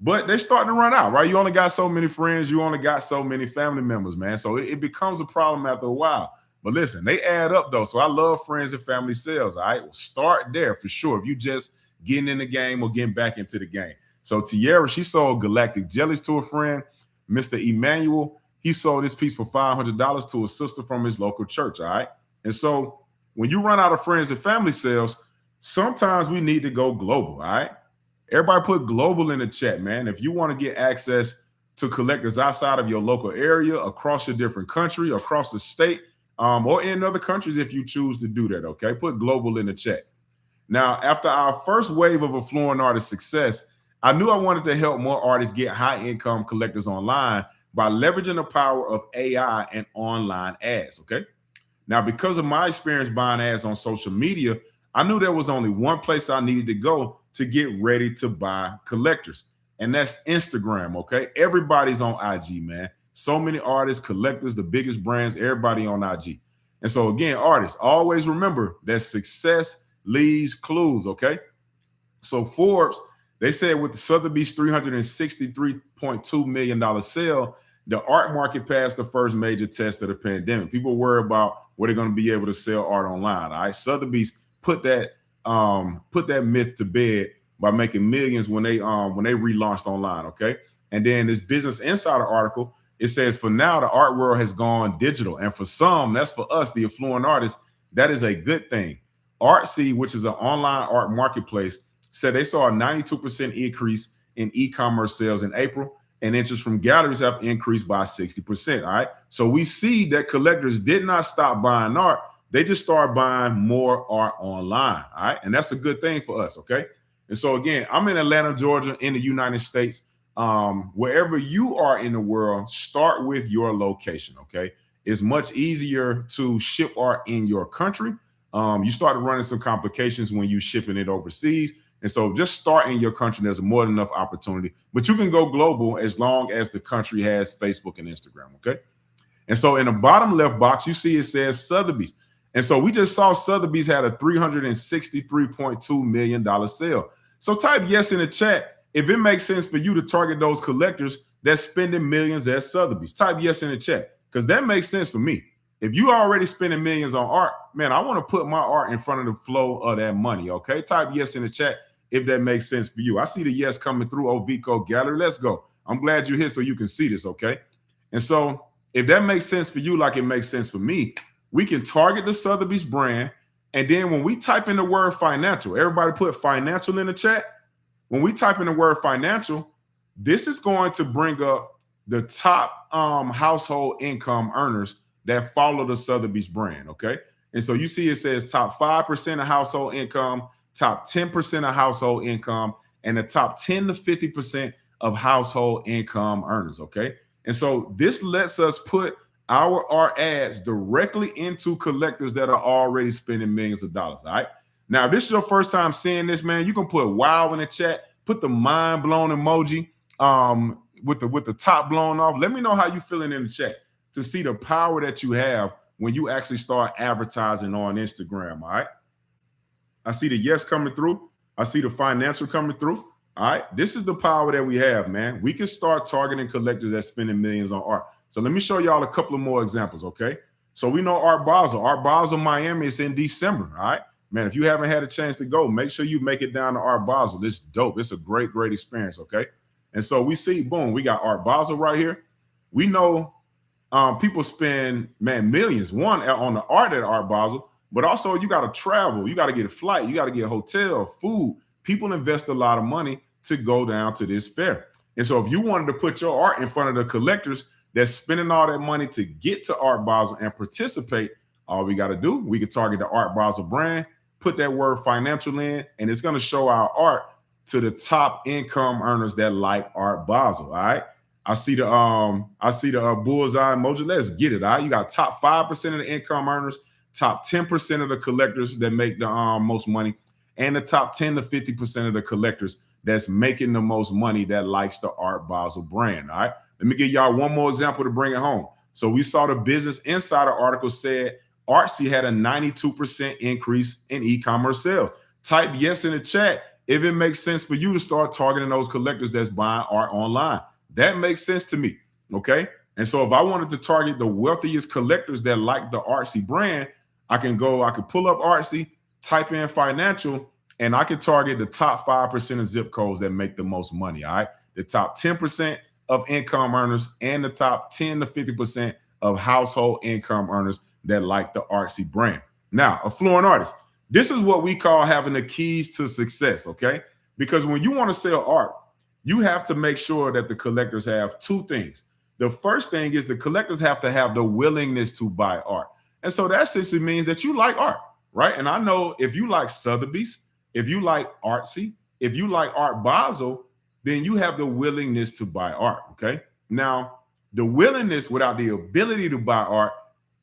S1: but they're starting to run out, right? You only got so many friends. You only got so many family members, man. So it becomes a problem after a while. But listen, they add up, though. So I love friends and family sales, all right? Well, start there for sure if you just getting in the game or getting back into the game. So Tiara, she sold Galactic Jellies to a friend. Mr. Emmanuel, he sold this piece for $500 to a sister from his local church, all right? And so when you run out of friends and family sales, sometimes we need to go global, all right? Everybody put global in the chat, man. If you want to get access to collectors outside of your local area, across your different country, across the state, or in other countries if you choose to do that, okay? Put global in the chat. Now, after our first wave of Affluent Artist success, I knew I wanted to help more artists get high-income collectors online by leveraging the power of AI and online ads, okay? Now, because of my experience buying ads on social media, I knew there was only one place I needed to go to get ready to buy collectors, and that's Instagram, okay? Everybody's on IG, man. So many artists, collectors, the biggest brands, everybody on IG. And so again, artists, always remember that success leaves clues, okay? So Forbes, they said with the Sotheby's $363.2 million sale, the art market passed the first major test of the pandemic. People worry about where they're going to be able to sell art online, all right? Sotheby's put that myth to bed by making millions when they relaunched online, okay? And then this Business Insider article, it says, for now, the art world has gone digital. And for some, that's for us, the affluent artists, that is a good thing. Artsy, which is an online art marketplace, said they saw a 92% increase in e-commerce sales in April, and interest from galleries have increased by 60%, all right? So we see that collectors did not stop buying art. They just started buying more art online, all right? And that's a good thing for us, okay? And so again, I'm in Atlanta, Georgia, in the United States. Wherever you are in the world, start with your location, okay? It's much easier to ship art in your country. You start running some complications when you shipping it overseas. And so just start in your country, there's more than enough opportunity. But you can go global as long as the country has Facebook and Instagram, okay? And so in the bottom left box, you see it says Sotheby's. And so we just saw Sotheby's had a $363.2 million sale. So type yes in the chat if it makes sense for you to target those collectors that's spending millions at Sotheby's. Type yes in the chat because that makes sense for me. If you already spending millions on art, man, I want to put my art in front of the flow of that money, okay? Type yes in the chat if that makes sense for you. I see the yes coming through, Ovico Gallery. Let's go. I'm glad you're here so you can see this, okay? And so if that makes sense for you like it makes sense for me, we can target the Sotheby's brand. And then when we type in the word financial, everybody put financial in the chat. When we type in the word financial, this is going to bring up the top household income earners that follow the Sotheby's brand, okay? And so you see it says top 5% of household income, top 10% of household income, and the top 10 to 50% of household income earners, okay? And so this lets us put our ads directly into collectors that are already spending millions of dollars, all right? Now, if this is your first time seeing this, man, you can put wow in the chat, put the mind blown emoji with the top blown off. Let me know how you feeling in the chat to see the power that you have when you actually start advertising on Instagram, all right? I see the yes coming through. I see the financial coming through. All right, this is the power that we have, man. We can start targeting collectors that spending millions on art. So let me show y'all a couple of more examples, okay? So we know Art Basel. Art Basel Miami is in December, all right? Man, if you haven't had a chance to go, make sure you make it down to Art Basel. It's dope. It's a great, great experience, okay? And so we see, boom, we got Art Basel right here. We know people spend, man, millions, one on the art at Art Basel, but also you got to travel. You got to get a flight. You got to get a hotel, food. People invest a lot of money to go down to this fair. And so if you wanted to put your art in front of the collectors that's spending all that money to get to Art Basel and participate, all we got to do, we can target the Art Basel brand, put that word financial in, and it's going to show our art to the top income earners that like Art Basel, all right? I see the bullseye emoji. Let's get it, all right? You got top 5% of the income earners, top 10% of the collectors that make the most money, and the top 10 to 50% of the collectors that's making the most money that likes the Art Basel brand, all right? Let me give y'all one more example to bring it home. So we saw the Business Insider article said Artsy had a 92% increase in e-commerce sales. Type yes in the chat if it makes sense for you to start targeting those collectors that's buying art online. That makes sense to me, okay? And so if I wanted to target the wealthiest collectors that like the Artsy brand, I could pull up Artsy, type in financial, and I can target the top 5% of zip codes that make the most money, all right? The top 10% of income earners and the top 10 to 50% of household income earners that like the Artsy brand. Now, affluent artists, this is what we call having the keys to success, okay? Because when you want to sell art, you have to make sure that the collectors have two things. The first thing is the collectors have to have the willingness to buy art. And so that essentially means that you like art, right? And I know if you like Sotheby's, if you like Artsy, if you like Art Basel, then you have the willingness to buy art, okay? Now, the willingness without the ability to buy art,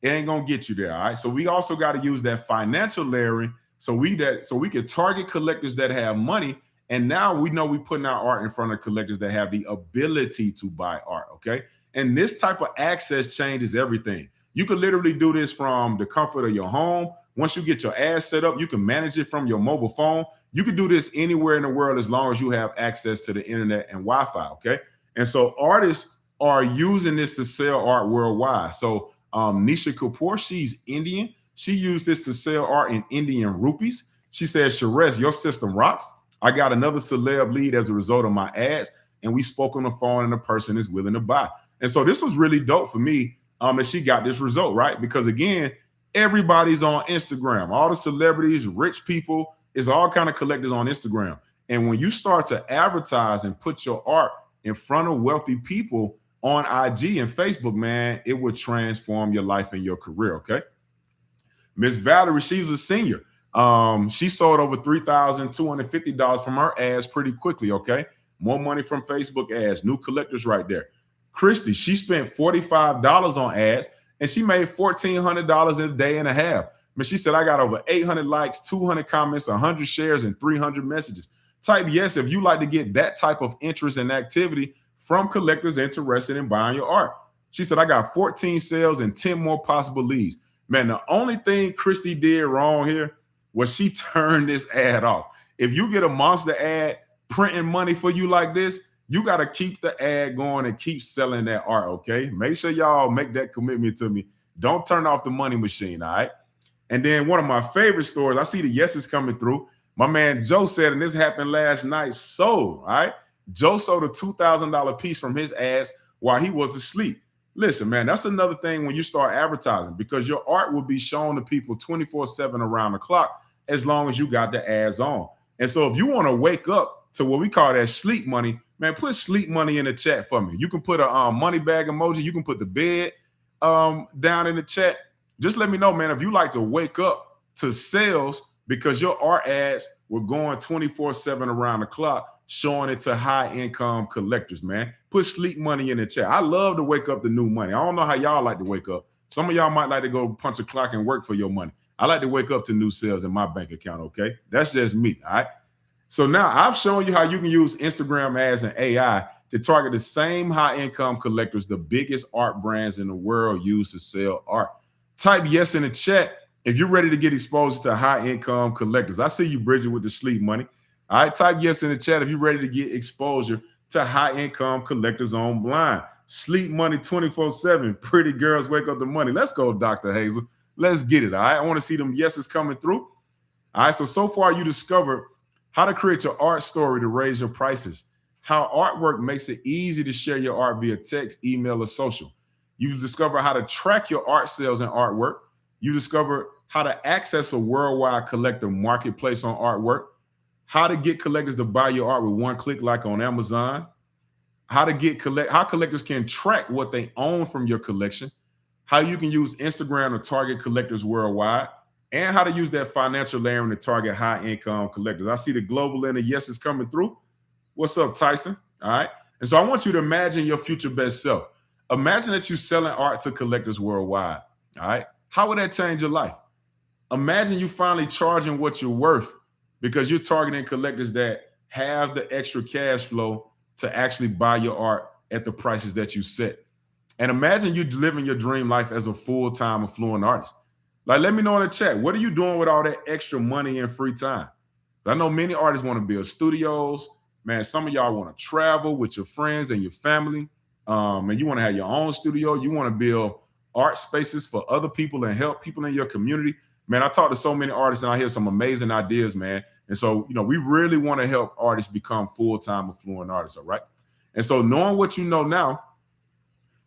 S1: it ain't gonna get you there, all right? So we also got to use that financial layering so we can target collectors that have money, and now we know we're putting our art in front of collectors that have the ability to buy art, okay? And this type of access changes everything. You can literally do this from the comfort of your home. Once you get your ads set up, you can manage it from your mobile phone. You can do this anywhere in the world as long as you have access to the internet and Wi-Fi, okay? And so artists are using this to sell art worldwide. So Nisha Kapoor, she's Indian. She used this to sell art in Indian rupees. She says, Sherez, your system rocks. I got another celeb lead as a result of my ads, and we spoke on the phone and the person is willing to buy. And so this was really dope for me that she got this result, right? Because again, everybody's on Instagram. All the celebrities, rich people, is all kind of collectors on Instagram. And when you start to advertise and put your art in front of wealthy people on IG and Facebook, man, it will transform your life and your career, okay? Miss Valerie, she was a senior. She sold over $3,250 from her ads pretty quickly, okay? More money from Facebook ads, new collectors right there. Christy, she spent $45 on ads, and she made $1,400 in a day and a half. But she said, I got over 800 likes, 200 comments, 100 shares, and 300 messages. Type yes if you like to get that type of interest and activity from collectors interested in buying your art. She said, I got 14 sales and 10 more possible leads. Man, the only thing Christy did wrong here was she turned this ad off. If you get a monster ad printing money for you like this, you got to keep the ad going and keep selling that art, okay? Make sure y'all make that commitment to me. Don't turn off the money machine, all right? And then one of my favorite stories, I see the yeses coming through. My man Joe said, and this happened last night, sold, all right? Joe sold a $2,000 piece from his ads while he was asleep. Listen, man, that's another thing when you start advertising, because your art will be shown to people 24/7 around the clock as long as you got the ads on. And so if you want to wake up to what we call that sleep money, man, put sleep money in the chat for me. You can put a money bag emoji. You can put the bed down in the chat. Just let me know, man, if you like to wake up to sales because your art ads were going 24/7 around the clock, showing it to high income collectors, man. Put sleep money in the chat. I love to wake up to new money. I don't know how y'all like to wake up. Some of y'all might like to go punch a clock and work for your money. I like to wake up to new sales in my bank account, okay? That's just me, all right? So now I've shown you how you can use Instagram ads and AI to target the same high income collectors the biggest art brands in the world use to sell art. Type yes in the chat if you're ready to get exposed to high income collectors. I see you, Bridget, with the sleep money. All right, type yes in the chat if you're ready to get exposure to high income collectors online. Sleep money 24/7. Pretty girls wake up the money. Let's go, Dr. Hazel. Let's get it. All right, I want to see them yeses coming through. All right, so far you discovered how to create your art story to raise your prices, how artwork makes it easy to share your art via text, email, or social. You've discovered how to track your art sales and artwork. You discovered how to access a worldwide collector marketplace on artwork, how to get collectors to buy your art with one click like on Amazon, how collectors can track what they own from your collection, how you can use Instagram to target collectors worldwide, and how to use that financial layering to target high-income collectors. I see the global and the yeses coming through. What's up, Tyson? All right. And so I want you to imagine your future best self. Imagine that you're selling art to collectors worldwide. All right. How would that change your life? Imagine you finally charging what you're worth because you're targeting collectors that have the extra cash flow to actually buy your art at the prices that you set. And imagine you living your dream life as a full-time affluent artist. Like, let me know in the chat, what are you doing with all that extra money and free time? I know many artists want to build studios. Man, some of y'all want to travel with your friends and your family. And you want to have your own studio. You want to build art spaces for other people and help people in your community. Man, I talk to so many artists and I hear some amazing ideas, man. And so, we really want to help artists become full-time affluent artists, all right? And so knowing what you know now,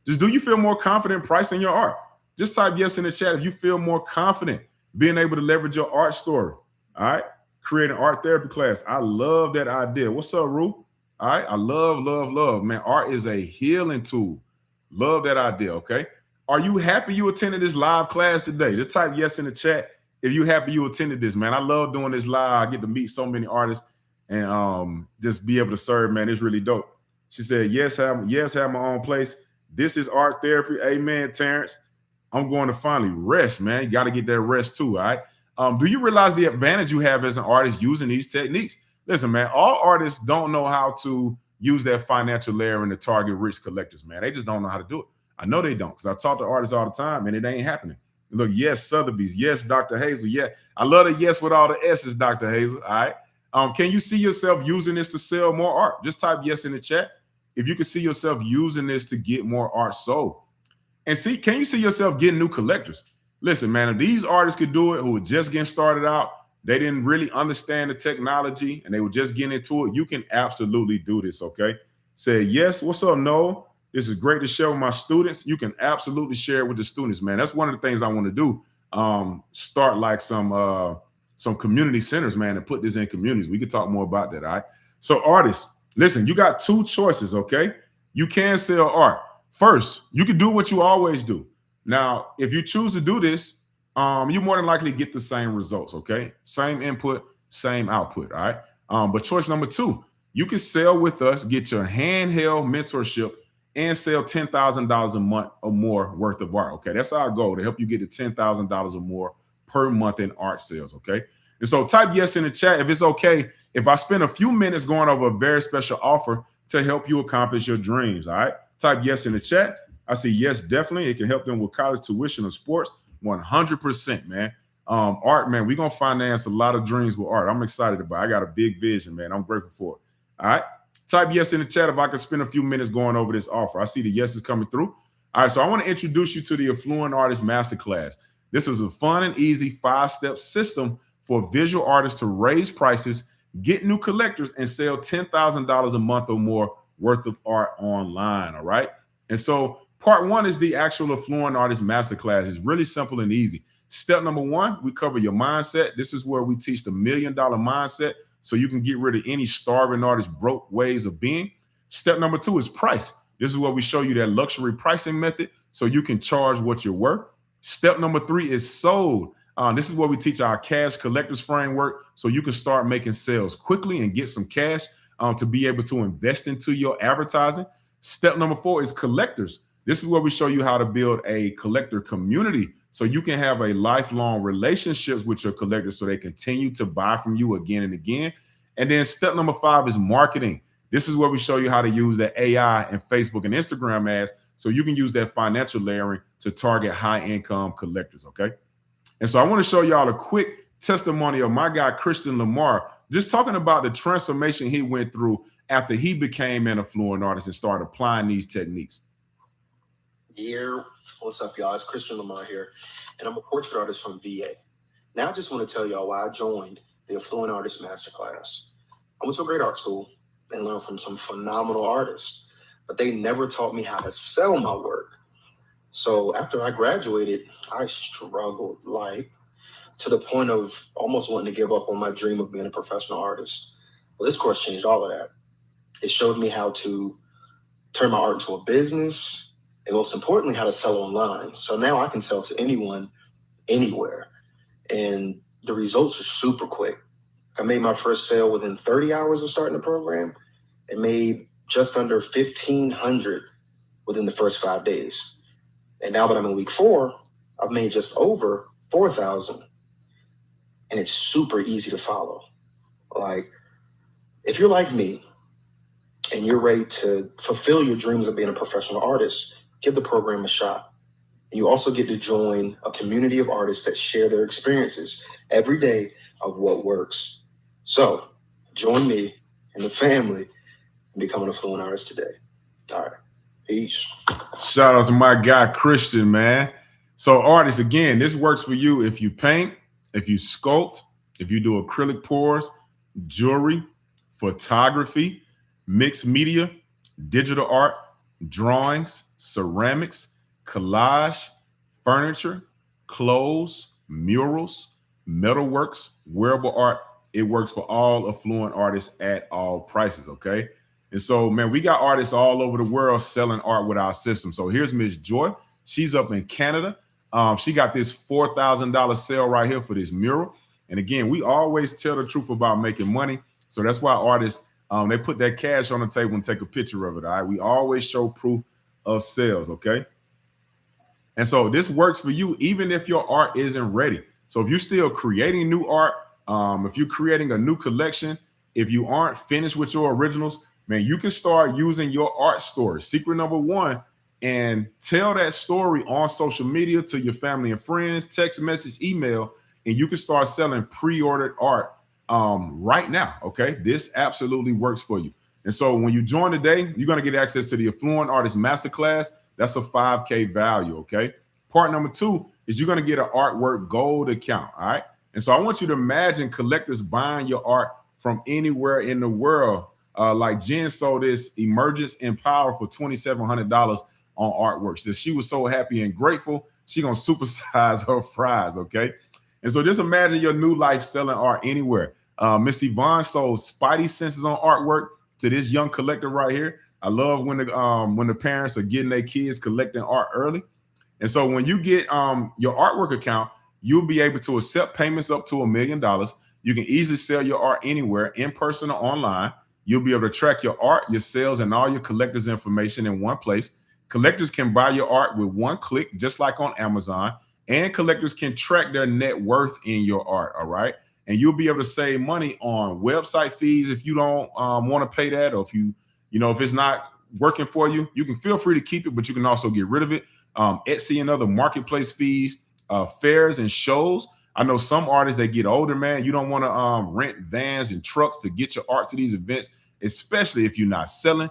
S1: just do you feel more confident pricing your art? Just type yes in the chat if you feel more confident being able to leverage your art story, all right? Create an art therapy class. I love that idea. What's up, Rue? All right, I love, man. Art is a healing tool. Love that idea, okay? Are you happy you attended this live class today? Just type yes in the chat if you happy you attended this, man. I love doing this live. I get to meet so many artists and just be able to serve, man. It's really dope. She said, yes, have my own place. This is art therapy. Amen, Terrence. I'm going to finally rest, man. You got to get that rest too, all right? Do you realize the advantage you have as an artist using these techniques? Listen, man, all artists don't know how to use that financial layering to target rich collectors, man. They just don't know how to do it. I know they don't, because I talk to artists all the time and it ain't happening. Look, yes, Sotheby's. Yes, Dr. Hazel. Yeah, I love the yes with all the S's, Dr. Hazel. All right. Can you see yourself using this to sell more art? Just type yes in the chat if you can see yourself using this to get more art sold. And see, can you see yourself getting new collectors? Listen, man, if these artists could do it who were just getting started out, they didn't really understand the technology and they were just getting into it, you can absolutely do this, okay? Say yes. What's up, Noel? This is great to share with my students. You can absolutely share it with the students, man. That's one of the things I want to do. Start like some community centers, man, and put this in communities. We could talk more about that, all right? So artists, listen, you got two choices, okay? You can sell art. First, you can do what you always do. Now, if you choose to do this, you more than likely get the same results, okay? Same input, same output, all right? But choice number two, you can sell with us, get your handheld mentorship, and sell $10,000 a month or more worth of art, okay? That's our goal, to help you get to $10,000 or more per month in art sales, okay? And so type yes in the chat if it's okay if I spend a few minutes going over a very special offer to help you accomplish your dreams, all right? Type yes in the chat. I say yes, definitely. It can help them with college tuition or sports, 100%, man. Art, man, we're going to finance a lot of dreams with art. I'm excited about it. I got a big vision, man. I'm grateful for it, all right? Type yes in the chat if I can spend a few minutes going over this offer. I see the yeses coming through. All right, so I want to introduce you to the Affluent Artist Masterclass. This is a fun and easy 5-step system for visual artists to raise prices, get new collectors, and sell $10,000 a month or more worth of art online, all right? And so part 1 is the actual Affluent Artist Masterclass. It's really simple and easy. Step number 1, we cover your mindset. This is where we teach the $1 million mindset so you can get rid of any starving artist broke ways of being. Step number 2 is price. This is where we show you that luxury pricing method so you can charge what you're worth. Step number 3 is sold. This is where we teach our cash collectors framework so you can start making sales quickly and get some cash to be able to invest into your advertising. Step number 4 is collectors. This is where we show you how to build a collector community so you can have a lifelong relationships with your collectors so they continue to buy from you again and again. And then step number 5 is marketing. This is where we show you how to use the AI and Facebook and Instagram ads so you can use that financial layering to target high-income collectors, okay? And so I want to show y'all a quick testimony of my guy, Christian Lamar, just talking about the transformation he went through after he became an affluent artist and started applying these techniques.
S3: Yeah, what's up, y'all? It's Christian Lamar here, and I'm a portrait artist from VA. Now I just want to tell y'all why I joined the Affluent Artist Masterclass. I went to a great art school and learned from some phenomenal artists, but they never taught me how to sell my work. So after I graduated, I struggled, like, to the point of almost wanting to give up on my dream of being a professional artist. Well, this course changed all of that. It showed me how to turn my art into a business, and most importantly, how to sell online. So now I can sell to anyone, anywhere. And the results are super quick. I made my first sale within 30 hours of starting the program and made just under $1,500 within the first 5 days. And now that I'm in week 4, I've made just over $4,000. And it's super easy to follow. Like, if you're like me and you're ready to fulfill your dreams of being a professional artist, give the program a shot. And you also get to join a community of artists that share their experiences every day of what works. So join me and the family and become an affluent artist today. All right. Peace.
S1: Shout out to my guy, Christian, man. So artists, again, this works for you if you paint, if you sculpt, if you do acrylic pours, jewelry, photography, mixed media, digital art, drawings, ceramics, collage, furniture, clothes, murals, metalworks, wearable art. It works for all affluent artists at all prices, okay? And so, man, we got artists all over the world selling art with our system. So here's Miss Joy. She's up in Canada. She got this $4,000 sale right here for this mural. And again, we always tell the truth about making money. So that's why artists, they put that cash on the table and take a picture of it, all right? We always show proof of sales, okay? And so this works for you even if your art isn't ready. So if you're still creating new art, if you're creating a new collection, if you aren't finished with your originals, man, you can start using your art story. Secret number 1, and tell that story on social media to your family and friends, text message, email, and you can start selling pre-ordered art right now, okay? This absolutely works for you. And so when you join today, you're going to get access to the Affluent Artist Masterclass. That's a $5K value, okay? Part number 2 is you're going to get an Artwork Gold account, all right? And so I want you to imagine collectors buying your art from anywhere in the world. Like Jen sold this Emergence in Power for $2,700 on Artworks. So she was so happy and grateful, she gonna supersize her fries, okay? And so just imagine your new life selling art anywhere. Miss Yvonne sold Spidey senses on Artwork to this young collector right here. I love when the parents are getting their kids collecting art early. And so when you get your Artwork account, you'll be able to accept payments up to $1 million. You can easily sell your art anywhere, in person or online. You'll be able to track your art, your sales, and all your collectors' information in one place. Collectors can buy your art with one click, just like on Amazon. and collectors can track their net worth in your art. All right. And you'll be able to save money on website fees if you don't want to pay that, or if it's not working for you, you can feel free to keep it, but you can also get rid of it. Etsy and other marketplace fees, fairs and shows. I know some artists that get older, man, you don't want to rent vans and trucks to get your art to these events, especially if you're not selling.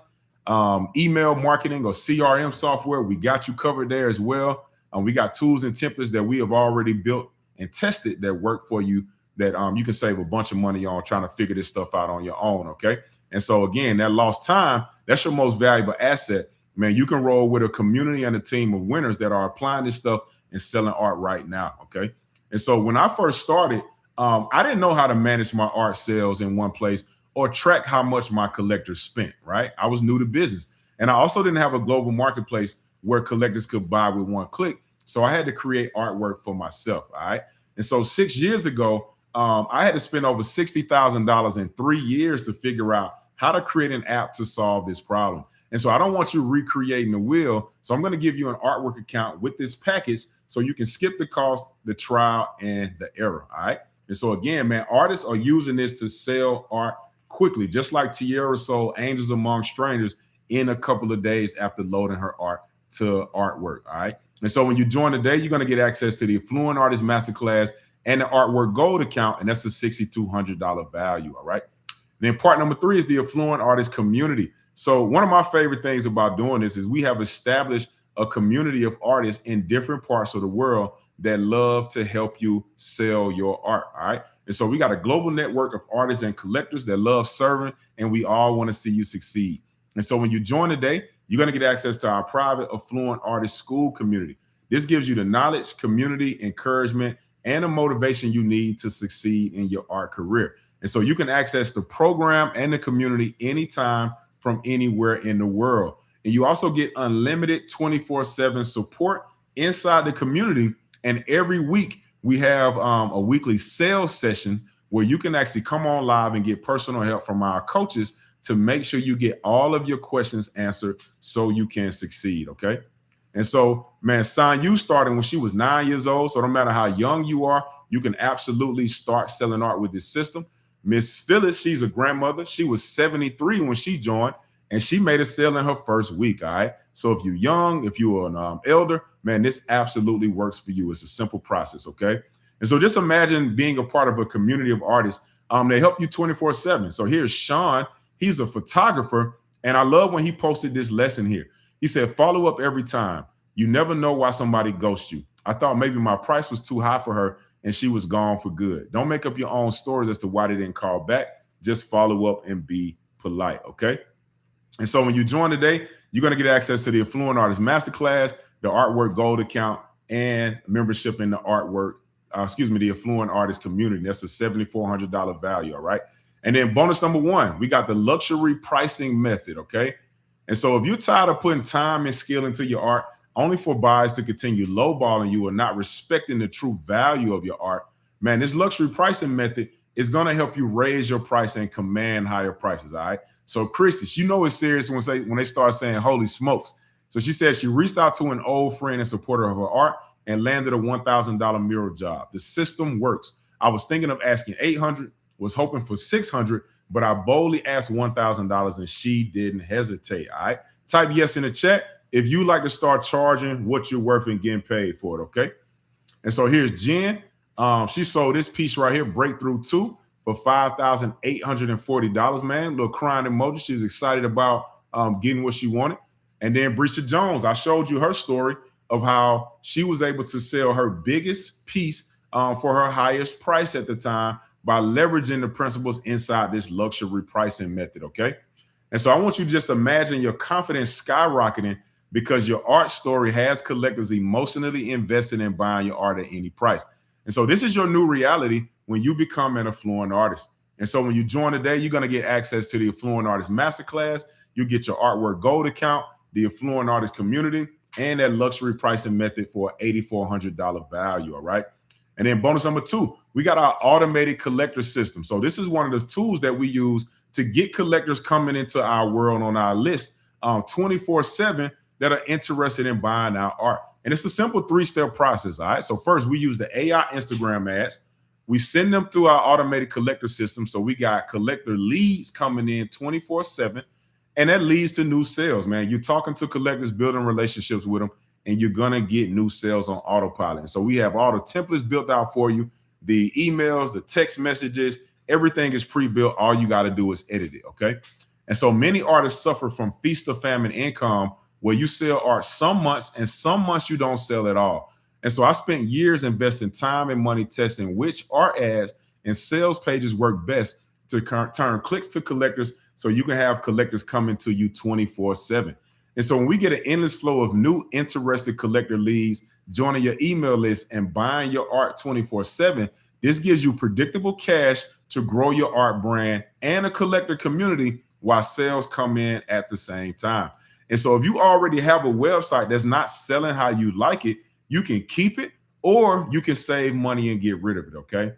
S1: Email marketing or CRM software, we got you covered there as well. We got tools and templates that we have already built and tested that work for you, that you can save a bunch of money on trying to figure this stuff out on your own, okay? And so again, that lost time, that's your most valuable asset. Man, you can roll with a community and a team of winners that are applying this stuff and selling art right now, okay? And so when I first started, I didn't know how to manage my art sales in one place or track how much my collectors spent, right? I was new to business. And I also didn't have a global marketplace where collectors could buy with one click. So I had to create artwork for myself, all right? And so 6 years ago, I had to spend over $60,000 in 3 years to figure out how to create an app to solve this problem. And so I don't want you recreating the wheel. So I'm going to give you an artwork account with this package so you can skip the cost, the trial, and the error. All right. And so again, man, artists are using this to sell art quickly, just like Tierra sold Angels Among Strangers in a couple of days after loading her art to Artwork. All right. And so when you join today, you're going to get access to the Affluent Artist Masterclass and the Artwork Gold account. And that's a $6,200 value. All right. And then part number 3 is the Affluent Artist Community. So one of my favorite things about doing this is we have established a community of artists in different parts of the world that love to help you sell your art. All right. And so we got a global network of artists and collectors that love serving, and we all want to see you succeed. And so when you join today, you're going to get access to our private Affluent Artist School community. This gives you the knowledge, community, encouragement, and the motivation you need to succeed in your art career. And so you can access the program and the community anytime from anywhere in the world. And you also get unlimited 24/7 support inside the community. And every week we have a weekly sales session where you can actually come on live and get personal help from our coaches to make sure you get all of your questions answered so you can succeed, okay? And so, man, Sanyu started when she was 9 years old. So no matter how young you are, you can absolutely start selling art with this system. Miss Phyllis, she's a grandmother. She was 73 when she joined, and she made a sale in her first week, all right? So if you're young, if you're an elder, man, this absolutely works for you. It's a simple process, okay? And so just imagine being a part of a community of artists. They help you 24/7. So here's Sean. He's a photographer, and I love when he posted this lesson here. He said, follow up every time. You never know why somebody ghosts you. I thought maybe my price was too high for her and she was gone for good. Don't make up your own stories as to why they didn't call back. Just follow up and be polite, okay? And so when you join today, you're going to get access to the Affluent Artist Masterclass, the Artwork Gold account, and membership in the the Affluent Artist Community. That's a $7,400 value, all right? And then bonus number 1, we got the luxury pricing method, okay? And so if you're tired of putting time and skill into your art, only for buyers to continue lowballing you or not respecting the true value of your art, man, this luxury pricing method is going to help you raise your price and command higher prices, all right? So Christy, she know it's serious when they start saying, holy smokes. So she said she reached out to an old friend and supporter of her art and landed a $1,000 mural job. The system works. I was thinking of asking $800, was hoping for $600, but I boldly asked $1,000 and she didn't hesitate, all right? Type yes in the chat if you like to start charging what you're worth and getting paid for it, okay? And so here's Jen. She sold this piece right here, Breakthrough 2, for $5,840, man. Little crying emoji. She was excited about getting what she wanted. And then Brisha Jones, I showed you her story of how she was able to sell her biggest piece for her highest price at the time by leveraging the principles inside this luxury pricing method, okay? And so I want you to just imagine your confidence skyrocketing because your art story has collectors emotionally invested in buying your art at any price. And so this is your new reality when you become an affluent artist. And so when you join today, you're going to get access to the Affluent Artist Masterclass. You get your Artwork Gold account, the Affluent Artist Community, and that luxury pricing method for an $8,400 value, all right? And then bonus number 2, we got our automated collector system. So this is one of those tools that we use to get collectors coming into our world on our list 24/7 that are interested in buying our art. And it's a simple 3-step process. All right. So first, we use the AI Instagram ads. We send them through our automated collector system. So we got collector leads coming in 24/7. And that leads to new sales, man. You're talking to collectors, building relationships with them, and you're going to get new sales on autopilot. And so we have all the templates built out for you, the emails, the text messages, everything is pre-built. All you got to do is edit it, okay? And so many artists suffer from feast or famine income, where you sell art some months and some months you don't sell at all. And so I spent years investing time and money testing which art ads and sales pages work best to turn clicks to collectors, so you can have collectors coming to you 24/7. And so when we get an endless flow of new interested collector leads joining your email list and buying your art 24/7, this gives you predictable cash to grow your art brand and a collector community while sales come in at the same time. And so if you already have a website that's not selling how you like it, you can keep it, or you can save money and get rid of it, okay?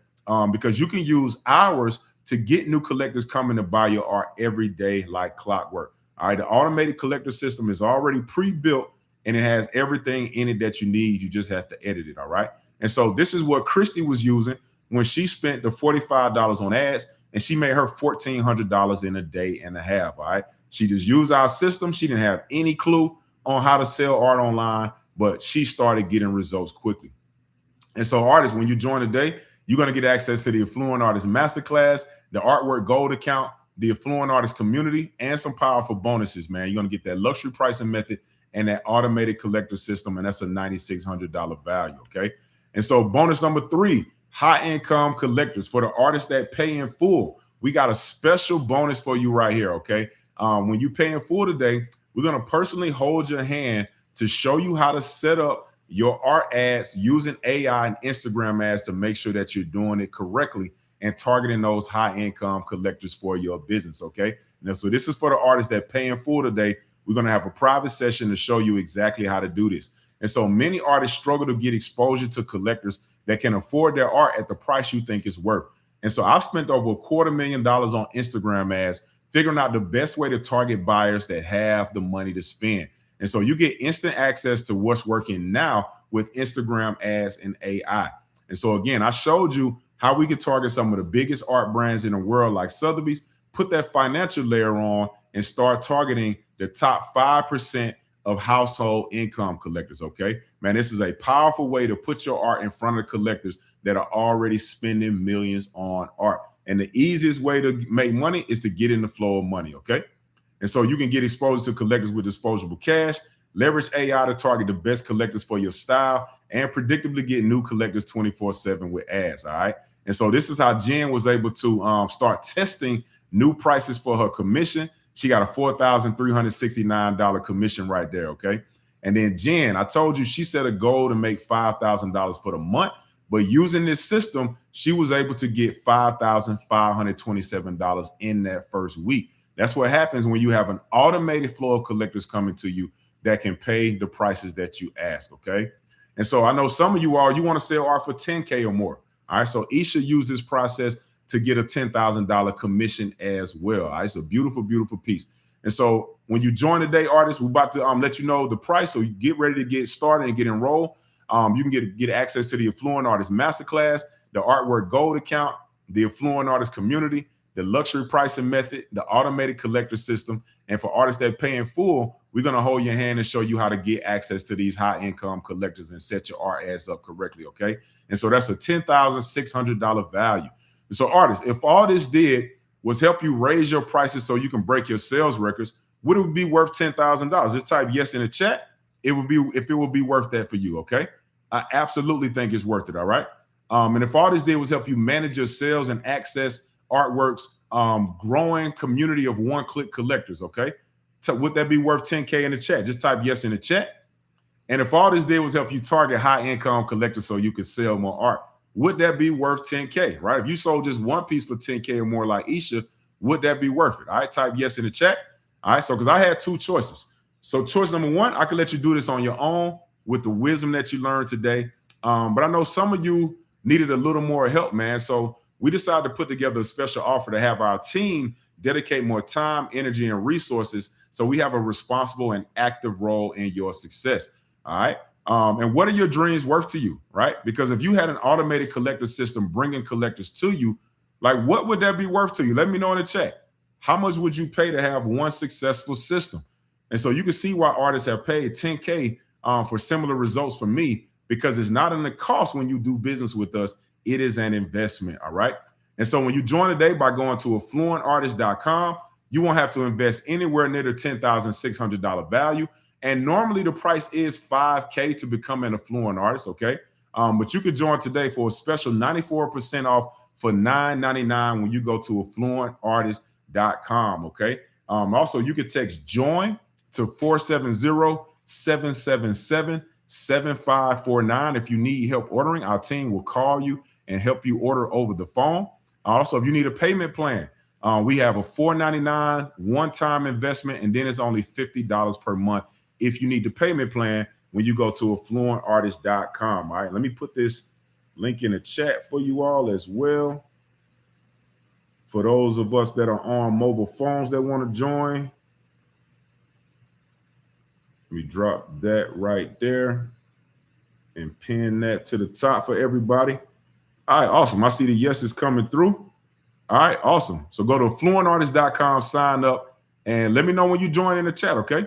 S1: Because you can use hours to get new collectors coming to buy your art every day like clockwork. All right, the automated collector system is already pre-built and it has everything in it that you need. You just have to edit it, all right? And so this is what Christy was using when she spent the $45 on ads, and she made her $1,400 in a day and a half, all right? She just used our system. She didn't have any clue on how to sell art online, but she started getting results quickly. And so artists, when you join today, you're going to get access to the Affluent Artist Masterclass, the Artwork Gold account, the Affluent Artist community, and some powerful bonuses, man. You're going to get that luxury pricing method and that automated collector system, and that's a $9,600 value, okay? And so bonus number 3, high-income collectors. For the artists that pay in full, we got a special bonus for you right here, okay? When you pay in full today, we're going to personally hold your hand to show you how to set up your art ads using AI and Instagram ads to make sure that you're doing it correctly and targeting those high-income collectors for your business, okay? Now, so this is for the artists that pay in full today. We're going to have a private session to show you exactly how to do this. And so many artists struggle to get exposure to collectors that can afford their art at the price you think it's worth. And so I've spent over $250,000 on Instagram ads, figuring out the best way to target buyers that have the money to spend. And so you get instant access to what's working now with Instagram ads and AI. And so again, I showed you how we could target some of the biggest art brands in the world like Sotheby's, put that financial layer on, and start targeting the top 5% of household income collectors, okay? Man, this is a powerful way to put your art in front of collectors that are already spending millions on art. And the easiest way to make money is to get in the flow of money, okay? And so you can get exposed to collectors with disposable cash, leverage AI to target the best collectors for your style, and predictably get new collectors 24/7 with ads, all right? And so this is how Jen was able to start testing new prices for her commission. She got a $4,369 commission right there, okay? And then Jen, I told you she set a goal to make $5,000 for the month, but using this system, she was able to get $5,527 in that first week. That's what happens when you have an automated flow of collectors coming to you that can pay the prices that you ask, okay? And so I know some of you all, you want to sell art for 10K or more. All right, so Isha used this process to get a $10,000 commission as well. All right, it's a beautiful, beautiful piece. And so when you join today, artists, we're about to let you know the price, so you get ready to get started and get enrolled. You can get access to the Affluent Artist Masterclass, the Artwork Gold account, the Affluent Artist community, the luxury pricing method, the automated collector system. And for artists that pay in full, we're going to hold your hand and show you how to get access to these high income collectors and set your art ads up correctly, okay? And so that's a $10,600 value. So artists, if all this did was help you raise your prices so you can break your sales records, would it be worth $10,000? Just type yes in the chat. It would be, if it would be worth that for you, okay? I absolutely think it's worth it, all right? And if all this did was help you manage your sales and access Artwork's growing community of one-click collectors, okay? So would that be worth 10K in the chat? Just type yes in the chat. And if all this did was help you target high-income collectors so you could sell more art, would that be worth 10K, right? If you sold just one piece for 10K or more like Isha, would that be worth it? All right, type yes in the chat. All right, so because I had 2 choices. So choice number 1, I could let you do this on your own with the wisdom that you learned today. But I know some of you needed a little more help, man. So we decided to put together a special offer to have our team dedicate more time, energy, and resources so we have a responsible and active role in your success. All right. And what are your dreams worth to you, right? Because if you had an automated collector system bringing collectors to you, like what would that be worth to you? Let me know in the chat. How much would you pay to have one successful system? And so you can see why artists have paid $10K for similar results for me, because it's not in the cost when you do business with us. It is an investment, all right? And so when you join today by going to affluentartist.com, you won't have to invest anywhere near the $10,600 value. And normally the price is $5K to become an affluent artist, okay? But you could join today for a special 94% off for $9.99 when you go to affluentartist.com, okay? Also, you could text JOIN to 470-777-7549 if you need help ordering. Our team will call you and help you order over the phone. Also, if you need a payment plan, we have a $4.99 one-time investment, and then it's only $50 per month if you need the payment plan when you go to affluentartist.com. All right, let me put this link in the chat for you all as well. For those of us that are on mobile phones that want to join, let me drop that right there and pin that to the top for everybody. All right, awesome. I see the yeses coming through. All right, awesome. So go to affluentartist.com, sign up, and let me know when you join in the chat, okay?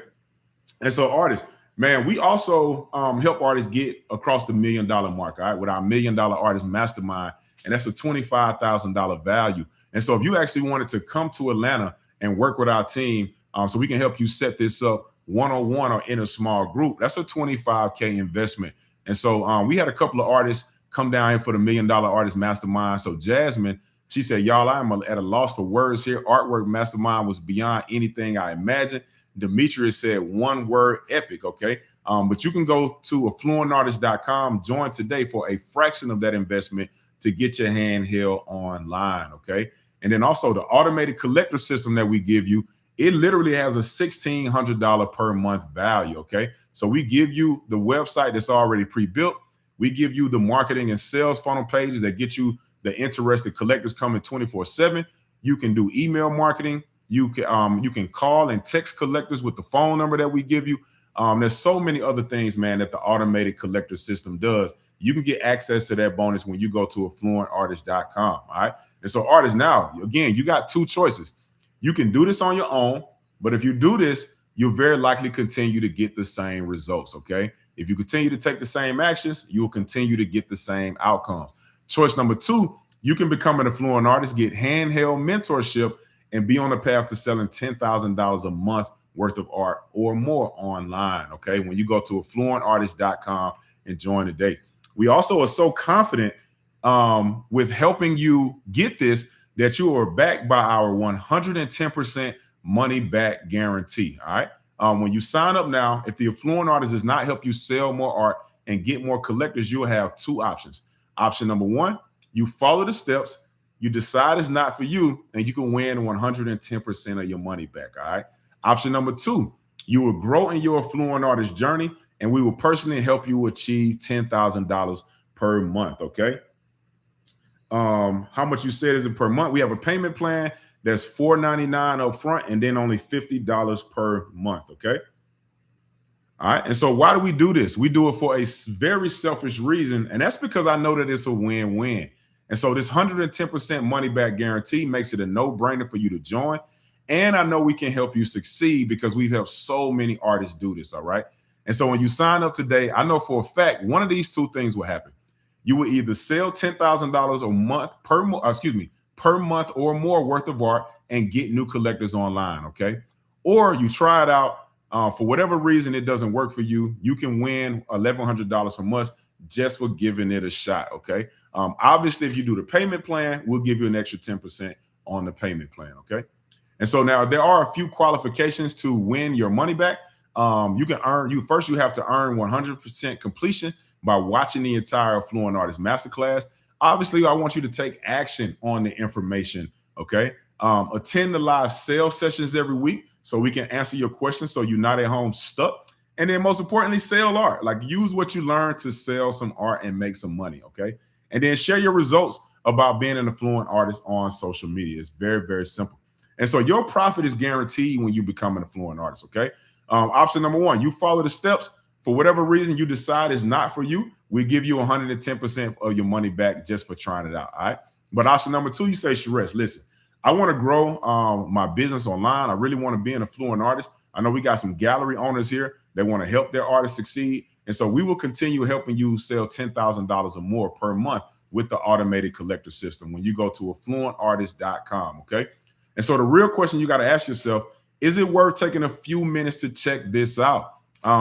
S1: And so artists, man, we also help artists get across the $1 million mark, all right, with our $1 Million Artist Mastermind, and that's a $25,000 value. And so if you actually wanted to come to Atlanta and work with our team so we can help you set this up one-on-one or in a small group, that's a $25K investment. And so we had a couple of artists come down here for the $1 Million Artist Mastermind. So Jasmine, she said, y'all, I'm at a loss for words here. Artwork Mastermind was beyond anything I imagined. Demetrius said one word, epic, okay? But you can go to affluentartist.com, join today for a fraction of that investment to get your hand held online, okay? And then also the automated collector system that we give you, it literally has a $1,600 per month value, okay? So we give you the website that's already pre-built. We give you the marketing and sales funnel pages that get you the interested collectors coming 24/7. You can do email marketing. You can call and text collectors with the phone number that we give you. There's so many other things, man, that the automated collector system does. You can get access to that bonus when you go to affluentartist.com, all right? And so artists, now, again, you got two choices. You can do this on your own, but if you do this, you'll very likely continue to get the same results, okay? If you continue to take the same actions, you will continue to get the same outcomes. Choice number two, you can become an affluent artist, get handheld mentorship, and be on the path to selling $10,000 a month worth of art or more online, okay? When you go to affluentartist.com and join today. We also are so confident with helping you get this that you are backed by our 110% money back guarantee, all right? When you sign up now, if the affluent artist does not help you sell more art and get more collectors, you'll have two options. Option number one, you follow the steps, you decide it's not for you, and you can win 110% of your money back, all right? Option number two, you will grow in your affluent artist journey, and we will personally help you achieve $10,000 per month, okay? How much you said is it per month? We have a payment plan that's $4.99 up front and then only $50 per month, okay? All right, and so why do we do this? We do it for a very selfish reason, and that's because I know that it's a win-win. And so this 110% money back guarantee makes it a no-brainer for you to join. And I know we can help you succeed because we've helped so many artists do this, all right? And so when you sign up today, I know for a fact one of these two things will happen. You will either sell $10,000 a month per month or more worth of art and get new collectors online, okay? Or you try it out. For whatever reason it doesn't work for you, you can win $1,100 from us just for giving it a shot, okay? Obviously, if you do the payment plan, we'll give you an extra 10% on the payment plan, okay? And so now there are a few qualifications to win your money back. You have to earn 100% completion by watching the entire Affluent Artist Masterclass. Obviously, I want you to take action on the information, okay? Attend the live sales sessions every week so we can answer your questions so you're not at home stuck. And then most importantly, sell art. Like use what you learned to sell some art and make some money, okay? And then share your results about being an affluent artist on social media. It's very, very simple. And so your profit is guaranteed when you become an affluent artist, okay? Option number one, you follow the steps. for whatever reason you decide is not for you, we give you 110% of your money back just for trying it out. All right. But option number 2, you say, Sherez, listen, I want to grow my business online. I really want to be an affluent artist. I know we got some gallery owners here that want to help their artists succeed. And so we will continue helping you sell $10,000 or more per month with the automated collector system when you go to affluentartist.com. Okay. And so the real question you got to ask yourself, is it worth taking a few minutes to check this out?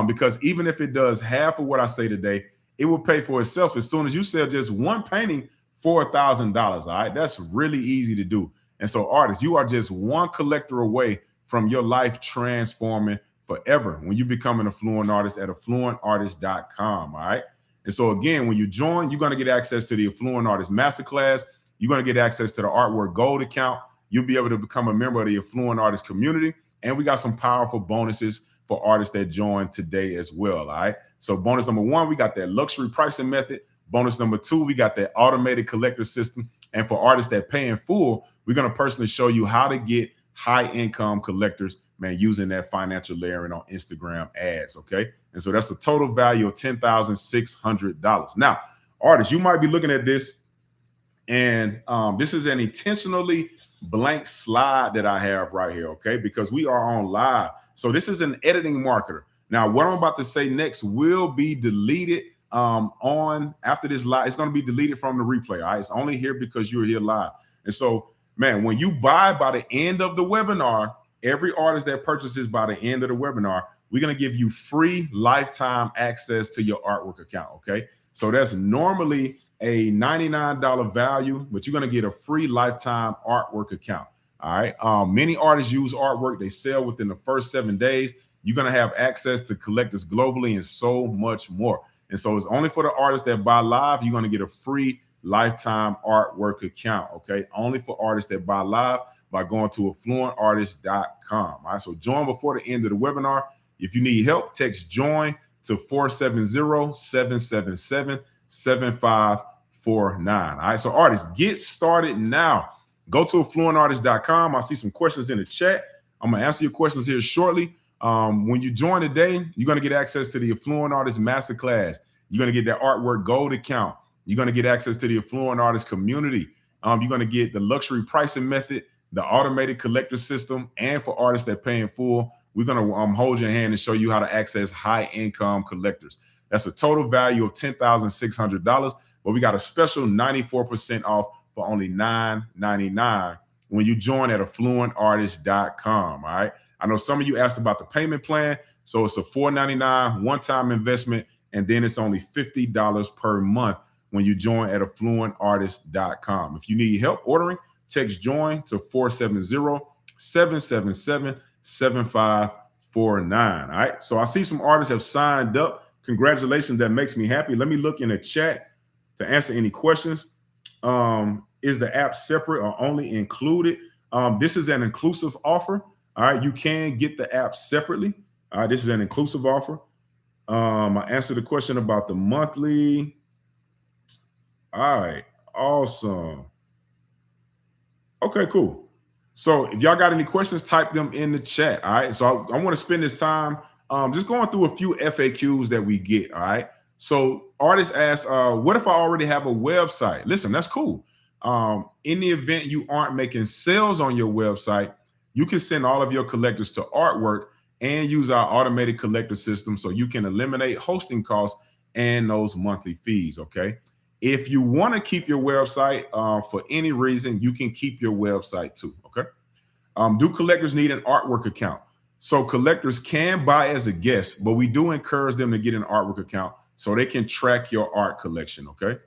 S1: Because even if it does half of what I say today, it will pay for itself as soon as you sell just one painting for $1,000. All right. That's really easy to do. And so artists, you are just one collector away from your life transforming forever when you become an affluent artist at affluentartist.com. All right. And so again, when you join, you're going to get access to the Affluent Artist Masterclass. You're going to get access to the Artwork Gold account. You'll be able to become a member of the Affluent Artist community. And we got some powerful bonuses for artists that join today as well. All right. So bonus number 1, we got that luxury pricing method. Bonus number 2, we got that automated collector system. And for artists that pay in full, we're going to personally show you how to get high income collectors, man, using that financial layering on Instagram ads. Okay. And so that's a total value of $10,600. Now, artists, you might be looking at this, and this is an intentionally blank slide that I have right here. Okay. Because we are on live. So this is an editing marketer. Now, what I'm about to say next will be deleted on after this live. It's going to be deleted from the replay. All right. It's only here because you're here live. And so, man, when you buy by the end of the webinar, every artist that purchases by the end of the webinar, we're going to give you free lifetime access to your artwork account. Okay. So that's normally a $99 value, but you're going to get a free lifetime artwork account. All right. Many artists use artwork. They sell within the first 7 days. You're going to have access to collectors globally and so much more. And so it's only for the artists that buy live. You're going to get a free lifetime artwork account. Okay. Only for artists that buy live by going to affluentartist.com. All right. So join before the end of the webinar. If you need help, text join to 470-777-7549. All right. So artists, get started now. Go to affluentartist.com. I see some questions in the chat. I'm going to answer your questions here shortly. When you join today, you're going to get access to the Affluent Artist Masterclass. You're going to get that Artwork Gold account. You're going to get access to the Affluent Artist community. You're going to get the luxury pricing method, the automated collector system, and for artists that pay in full, we're going to hold your hand and show you how to access high income collectors. That's a total value of $10,600, but we got a special 94% off for only $9.99 when you join at affluentartist.com. All right. I know some of you asked about the payment plan. So it's a $4.99 one-time investment, and then it's only $50 per month when you join at affluentartist.com. If you need help ordering, text join to 470-777-7549. All right. So I see some artists have signed up. Congratulations. That makes me happy. Let me look in the chat to answer any questions. Is the app separate or only included? This is an inclusive offer. All right. You can get the app separately. All right. This is an inclusive offer. I answered the question about the monthly. All right. Awesome. Okay, cool. So if y'all got any questions, type them in the chat. All right. So I want to spend this time just going through a few FAQs that we get. All right. So artists ask, what if I already have a website? Listen, that's cool. In the event you aren't making sales on your website, you can send all of your collectors to Artwork and use our automated collector system so you can eliminate hosting costs and those monthly fees. Okay. If you want to keep your website for any reason, you can keep your website too. Okay. Do collectors need an Artwork account? So collectors can buy as a guest, but we do encourage them to get an Artwork account so they can track your art collection. Okay.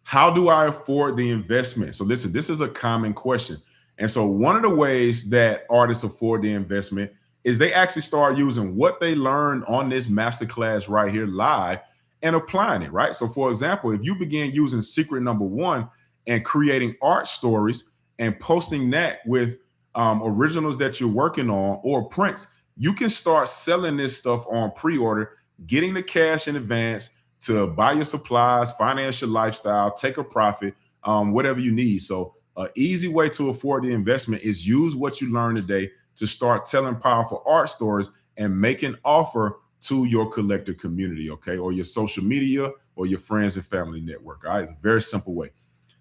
S1: How do I afford the investment? So listen, this is a common question. And so one of the ways that artists afford the investment is they actually start using what they learned on this masterclass right here live and applying it, right? So for example, if you begin using secret number 1 and creating art stories and posting that with originals that you're working on or prints, you can start selling this stuff on pre-order, getting the cash in advance to buy your supplies, finance your lifestyle, take a profit, whatever you need. So an easy way to afford the investment is use what you learned today to start telling powerful art stories and make an offer to your collector community, okay, or your social media or your friends and family network. All right, it's a very simple way.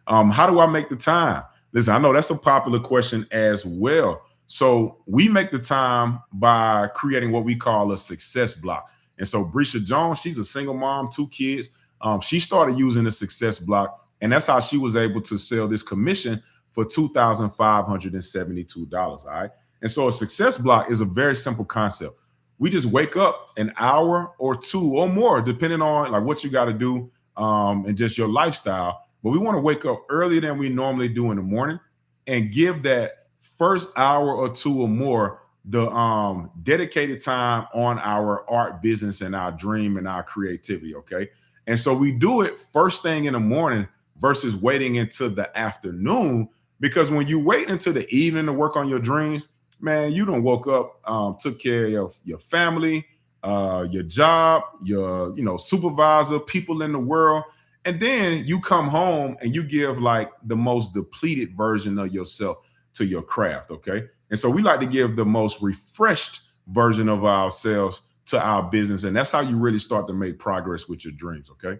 S1: How do I make the time? Listen, I know that's a popular question as well. So we make the time by creating what we call a success block. And so Brescia Jones, she's a single mom, 2 kids. She started using the success block, and that's how she was able to sell this commission for $2,572. All right. And so a success block is a very simple concept. We just wake up an hour or 2 or more, depending on like what you got to do and just your lifestyle. But we want to wake up earlier than we normally do in the morning and give that first hour or 2 or more the dedicated time on our art business and our dream and our creativity. Okay. And so we do it first thing in the morning versus waiting until the afternoon, because when you wait until the evening to work on your dreams, man, you done woke up, took care of your family, your job, your supervisor, people in the world. And then you come home and you give like the most depleted version of yourself to your craft. Okay. And so we like to give the most refreshed version of ourselves to our business. And that's how you really start to make progress with your dreams. Okay.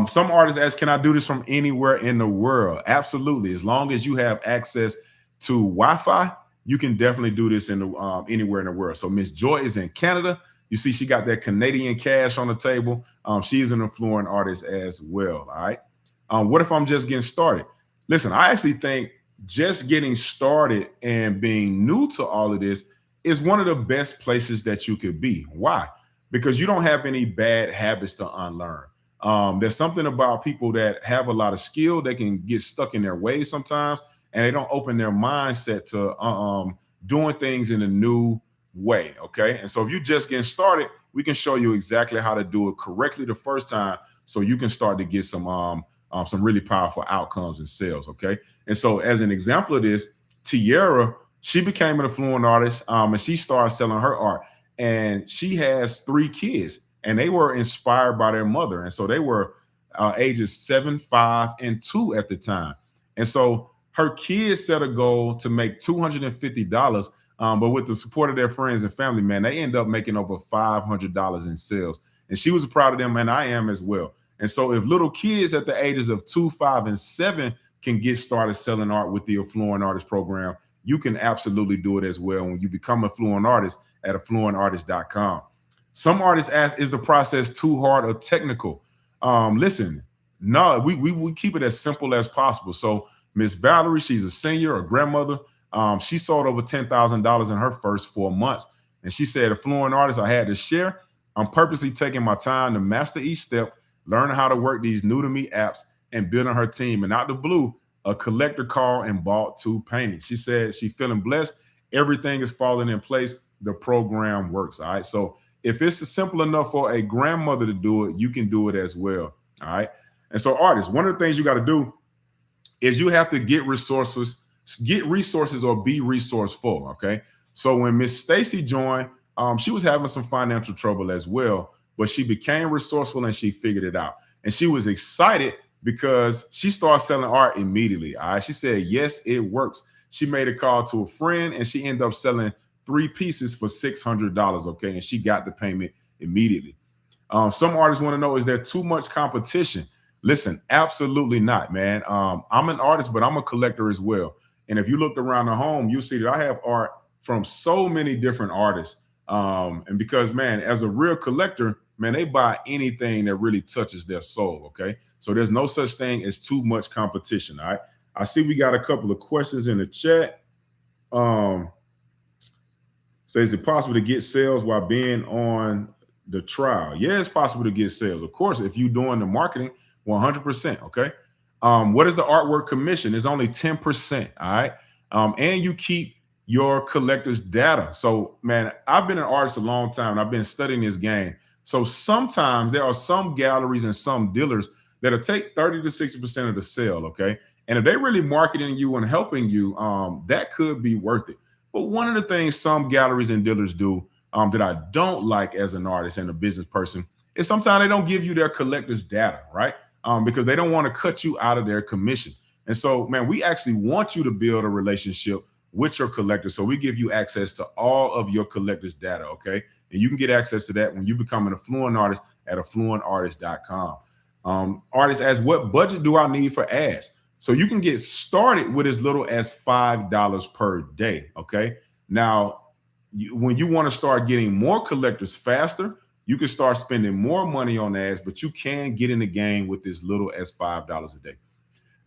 S1: Some artists ask, can I do this from anywhere in the world? Absolutely. As long as you have access to Wi-Fi, you can definitely do this in the, anywhere in the world. So Miss Joy is in Canada. You see, she got that Canadian cash on the table. She is an affluent artist as well. All right. What if I'm just getting started? Listen, I actually think just getting started and being new to all of this is one of the best places that you could be. Why? Because you don't have any bad habits to unlearn. There's something about people that have a lot of skill. They can get stuck in their ways sometimes, and they don't open their mindset to doing things in a new way. Okay. And so if you're just getting started, we can show you exactly how to do it correctly the first time, so you can start to get some really powerful outcomes in sales. Okay. And so as an example of this, Tiara, she became an affluent artist, and she started selling her art, and she has 3 kids, and they were inspired by their mother. And so they were ages 7, 5, and 2 at the time. And so her kids set a goal to make $250. But with the support of their friends and family, man, they end up making over $500 in sales. And she was proud of them, and I am as well. And so if little kids at the ages of 2, 5, and 7 can get started selling art with the Affluent Artist Program, you can absolutely do it as well when you become a Affluent Artist at affluentartist.com. Some artists ask, is the process too hard or technical? Listen, no, we keep it as simple as possible. So Miss Valerie, she's a senior, a grandmother. She sold over $10,000 in her first 4 months. And she said, Affluent Artist, I had to share. I'm purposely taking my time to master each step, learning how to work these new to me apps, and building her team. And out the blue, a collector called and bought 2 paintings. She said she's feeling blessed. Everything is falling in place. The program works. All right. So if it's simple enough for a grandmother to do it, you can do it as well. All right. And so artists, one of the things you got to do is you have to get resources or be resourceful. Okay. So when Miss Stacy joined, she was having some financial trouble as well, but she became resourceful and she figured it out. And she was excited because she started selling art immediately. All right. She said, yes, it works. She made a call to a friend and she ended up selling 3 pieces for $600. Okay. And she got the payment immediately. Some artists want to know, is there too much competition? Listen, absolutely not, man. I'm an artist, but I'm a collector as well. And if you looked around the home, you'll see that I have art from so many different artists. And because, man, as a real collector, man, they buy anything that really touches their soul. Okay. So there's no such thing as too much competition. All right. I see we got a couple of questions in the chat. So is it possible to get sales while being on the trial? Yeah, it's possible to get sales. Of course, if you're doing the marketing, 100%. Okay. What is the artwork commission? It's only 10%. All right. And you keep your collector's data. So, man, I've been an artist a long time and I've been studying this game. So sometimes there are some galleries and some dealers that'll take 30 to 60% of the sale. Okay. And if they're really marketing you and helping you, that could be worth it. But one of the things some galleries and dealers do that I don't like as an artist and a business person is sometimes they don't give you their collector's data, right? Because they don't want to cut you out of their commission. And so, man, we actually want you to build a relationship with your collectors. So we give you access to all of your collectors' data, okay? And you can get access to that when you become an affluent artist at affluentartist.com. Artists ask, what budget do I need for ads? So you can get started with as little as $5 per day, okay? Now, when you want to start getting more collectors faster, you can start spending more money on ads, but you can get in the game with as little as $5 a day.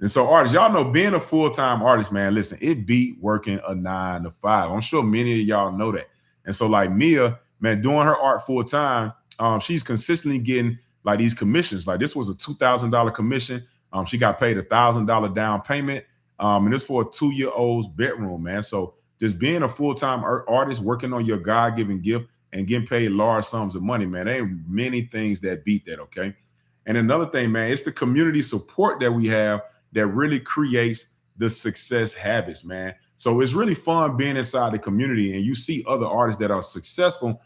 S1: And so, artists, y'all know being a full-time artist, man, listen, it beat working a 9 to 5. I'm sure many of y'all know that. And so, like Mia, man, doing her art full-time, she's consistently getting like these commissions. Like this was a $2,000 commission. She got paid $1,000 down payment. And this for a 2-year-old's bedroom, man. So just being a full-time artist, working on your God-given gift and getting paid large sums of money, man, there ain't many things that beat that, okay? And another thing, man, it's the community support that we have that really creates the success habits, man. So it's really fun being inside the community and you see other artists that are successful,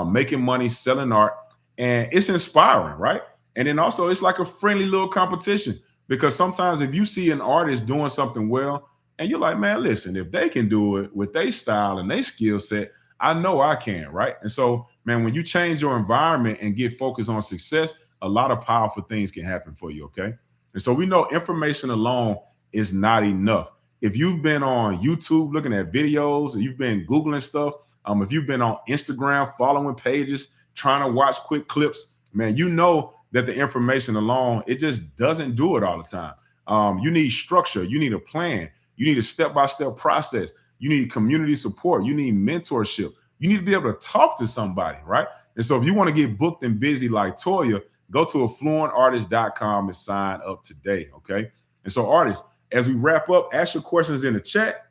S1: making money, selling art, and it's inspiring, right? And then also it's like a friendly little competition because sometimes if you see an artist doing something well and you're like, man, listen, if they can do it with their style and their skill set, I know I can, right? And so, man, when you change your environment and get focused on success, a lot of powerful things can happen for you, okay? And so we know information alone is not enough. If you've been on YouTube looking at videos and you've been Googling stuff, if you've been on Instagram following pages, trying to watch quick clips, man, you know that the information alone, it just doesn't do it all the time. You need structure. You need a plan. You need a step-by-step process. You need community support. You need mentorship. You need to be able to talk to somebody, right? And so if you want to get booked and busy like Toya, go to affluentartist.com and sign up today, okay? And so artists, as we wrap up, ask your questions in the chat.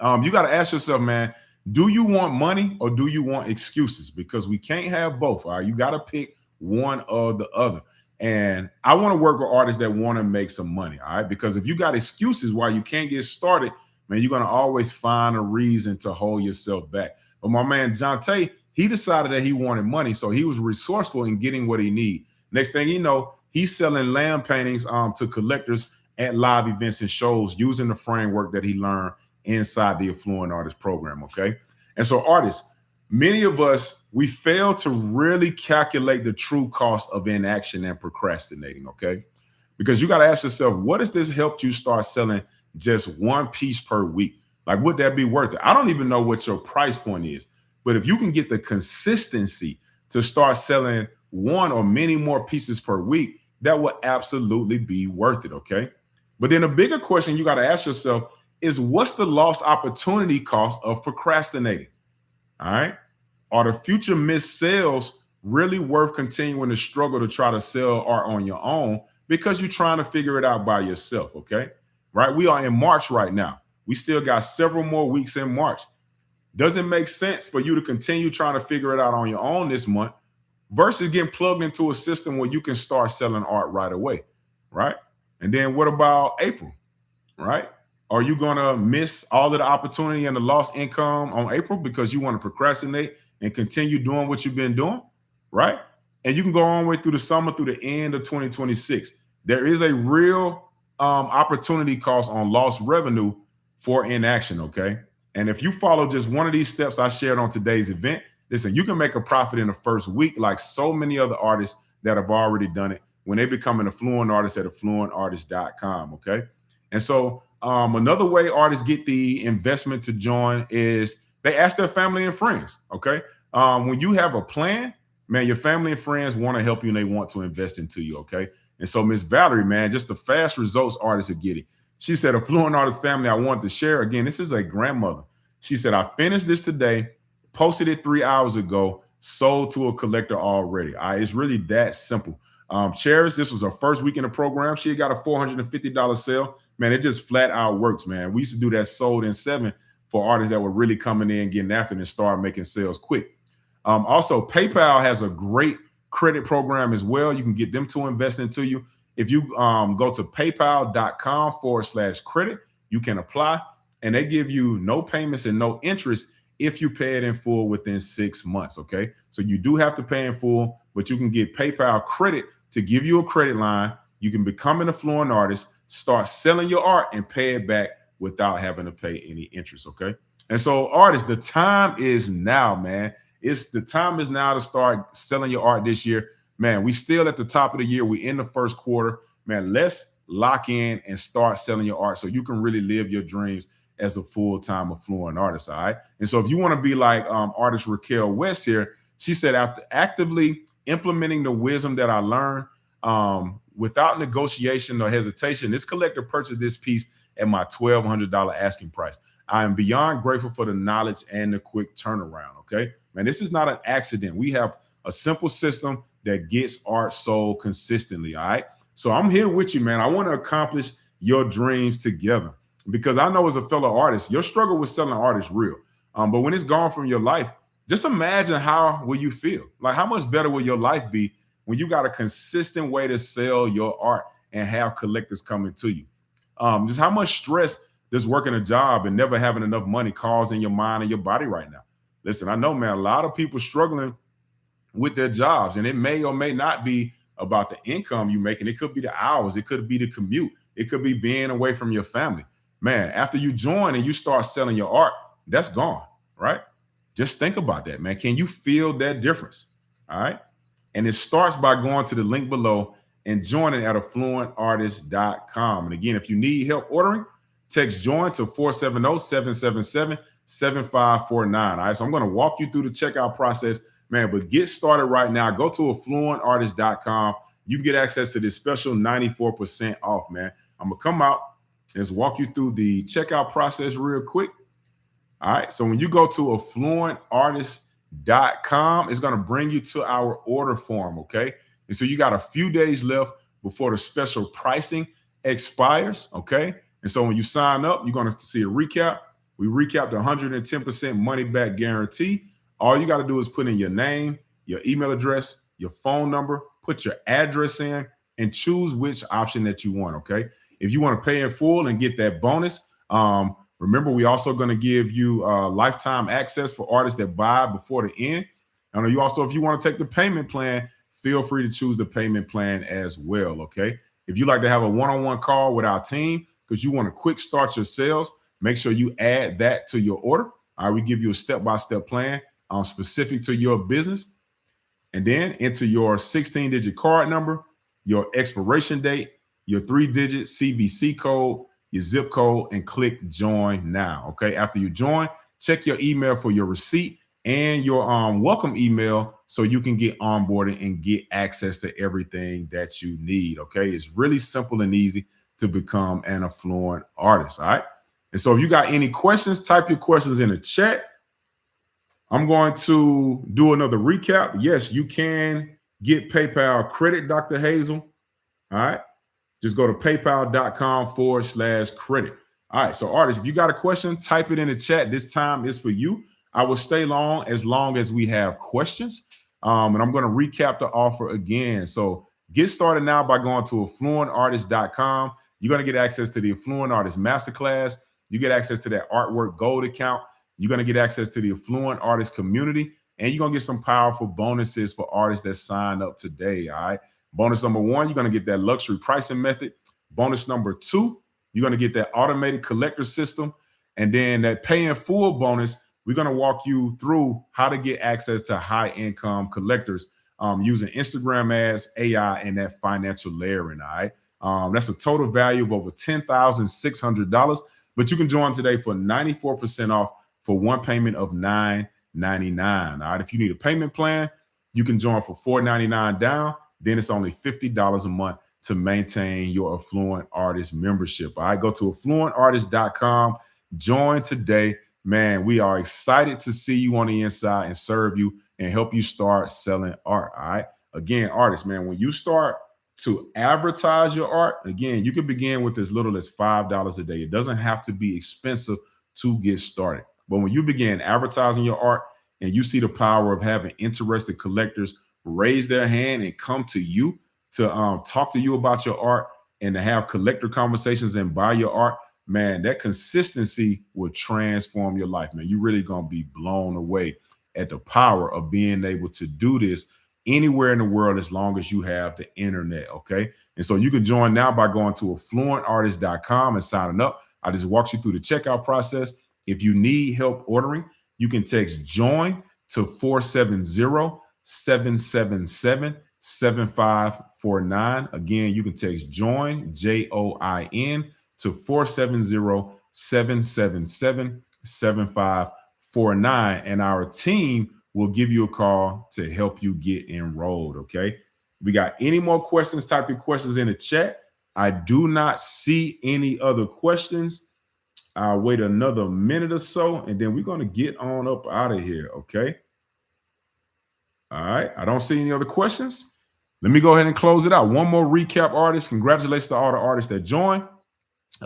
S1: You got to ask yourself, man, do you want money or do you want excuses? Because we can't have both, all right? You got to pick one or the other. And I want to work with artists that want to make some money, all right? Because if you got excuses why you can't get started, man, you're going to always find a reason to hold yourself back. But my man, Jonte, he decided that he wanted money, so he was resourceful in getting what he needed. Next thing you know, he's selling lamb paintings to collectors at live events and shows using the framework that he learned inside the Affluent Artist program, okay? And so artists, many of us, we fail to really calculate the true cost of inaction and procrastinating, okay? Because you got to ask yourself, what has this helped you start selling just one piece per week? Like, would that be worth it? I don't even know what your price point is, but if you can get the consistency to start selling one or many more pieces per week, that will absolutely be worth it, okay? But then a bigger question you got to ask yourself is, what's the lost opportunity cost of procrastinating? All right? Are the future missed sales really worth continuing to struggle to try to sell art on your own because you're trying to figure it out by yourself, okay? Right? We are in March right now. We still got several more weeks in March. Does it make sense for you to continue trying to figure it out on your own this month versus getting plugged into a system where you can start selling art right away, right? And then what about April, right? Are you going to miss all of the opportunity and the lost income on April because you want to procrastinate and continue doing what you've been doing, right? And you can go all the way through the summer, through the end of 2026. There is a real opportunity cost on lost revenue for inaction, okay? And if you follow just one of these steps I shared on today's event, listen, you can make a profit in the first week like so many other artists that have already done it when they become an affluent artist at affluentartist.com, okay? And so another way artists get the investment to join is they ask their family and friends, okay? When you have a plan, man, your family and friends want to help you and they want to invest into you, okay? And so Miss Valerie, man, just the fast results artists are getting. She said, Affluent Artist family, I want to share. Again, this is a grandmother. She said, I finished this today, posted it 3 hours ago, sold to a collector already. It's really that simple. Cherish, this was her first week in the program. She got a $450 sale. Man, it just flat out works, man. We used to do that sold in 7 for artists that were really coming in, getting after it and start making sales quick. Also, PayPal has a great credit program as well. You can get them to invest into you. If you go to paypal.com/credit, you can apply and they give you no payments and no interest if you pay it in full within 6 months, okay? So you do have to pay in full, but you can get PayPal credit to give you a credit line. You can become an affluent artist, start selling your art and pay it back without having to pay any interest. Okay. And so, artists, the time is now, man. The time is now to start selling your art this year. Man, we still at the top of the year. We in the first quarter. Man, let's lock in and start selling your art so you can really live your dreams as a full-time affluent artist. All right. And so if you want to be like artist Raquel West here, she said, after actively implementing the wisdom that I learned without negotiation or hesitation, this collector purchased this piece at my $1,200 asking price. I am beyond grateful for the knowledge and the quick turnaround. Okay, man, this is not an accident. We have a simple system that gets art sold consistently. All right. So I'm here with you, man. I want to accomplish your dreams together because I know as a fellow artist, your struggle with selling art is real. But when it's gone from your life, just imagine how will you feel? Like, how much better will your life be when you got a consistent way to sell your art and have collectors coming to you? Just how much stress does working a job and never having enough money cause in your mind and your body right now? Listen, I know, man, a lot of people struggling with their jobs, and it may or may not be about the income you make, and it could be the hours, it could be the commute, it could be being away from your family. Man, after you join and you start selling your art, that's gone, right? Just think about that, man. Can you feel that difference? All right. And it starts by going to the link below and joining at affluentartist.com. And again, if you need help ordering, text join to 470-777-7549. All right. So I'm going to walk you through the checkout process, man, but get started right now. Go to affluentartist.com. You can get access to this special 94% off, man. I'm going to come out and walk you through the checkout process real quick. All right. So when you go to affluentartist.com, it's going to bring you to our order form. Okay. And so you got a few days left before the special pricing expires. Okay. And so when you sign up, you're going to see a recap. We recap the 110% money back guarantee. All you got to do is put in your name, your email address, your phone number, put your address in, and choose which option that you want. Okay. If you want to pay in full and get that bonus, remember, we also going to give you lifetime access for artists that buy before the end. And you also, if you want to take the payment plan, feel free to choose the payment plan as well. Okay. If you like to have a one-on-one call with our team because you want to quick start your sales, make sure you add that to your order. All right. We give you a step-by-step plan specific to your business. And then enter your 16-digit card number, your expiration date, your 3-digit CVC code, your zip code, and click join now. Okay. After you join, check your email for your receipt and your welcome email so you can get onboarded and get access to everything that you need. Okay. It's really simple and easy to become an affluent artist. All right. And so if you got any questions, type your questions in the chat. I'm going to do another recap. Yes, you can get PayPal credit, Dr. Hazel. All right. Just go to paypal.com/credit. All right. So artists, if you got a question, type it in the chat. This time is for you. I will stay long as we have questions. And I'm going to recap the offer again. So get started now by going to affluentartist.com. You're going to get access to the Affluent Artist Masterclass. You get access to that Artwork Gold account. You're going to get access to the Affluent Artist community. And you're going to get some powerful bonuses for artists that sign up today. All right. Bonus number 1, you're going to get that luxury pricing method. Bonus number 2, you're going to get that automated collector system. And then that pay in full bonus, we're going to walk you through how to get access to high income collectors using Instagram ads, AI, and that financial layering. All right. That's a total value of over $10,600. But you can join today for 94% off for one payment of $9.99. All right. If you need a payment plan, you can join for $4.99 down. Then it's only $50 a month to maintain your Affluent Artist membership. All right, go to affluentartist.com. Join today. Man, we are excited to see you on the inside and serve you and help you start selling art. All right. Again, artists, man, when you start to advertise your art, again, you can begin with as little as $5 a day. It doesn't have to be expensive to get started. But when you begin advertising your art and you see the power of having interested collectors raise their hand and come to you to talk to you about your art and to have collector conversations and buy your art, man, that consistency will transform your life, man. You're really going to be blown away at the power of being able to do this anywhere in the world as long as you have the internet, okay? And so you can join now by going to affluentartist.com and signing up. I just walked you through the checkout process. If you need help ordering, you can text JOIN to 470-777-7549. Again, you can text JOIN, JOIN, to 470-777-7549, and our team will give you a call to help you get enrolled. Okay. We got any more questions? Type your questions in the chat. I do not see any other questions. I'll wait another minute or so, and then we're going to get on up out of here. Okay. All right. I don't see any other questions. Let me go ahead and close it out. One more recap, artists. Congratulations to all the artists that joined.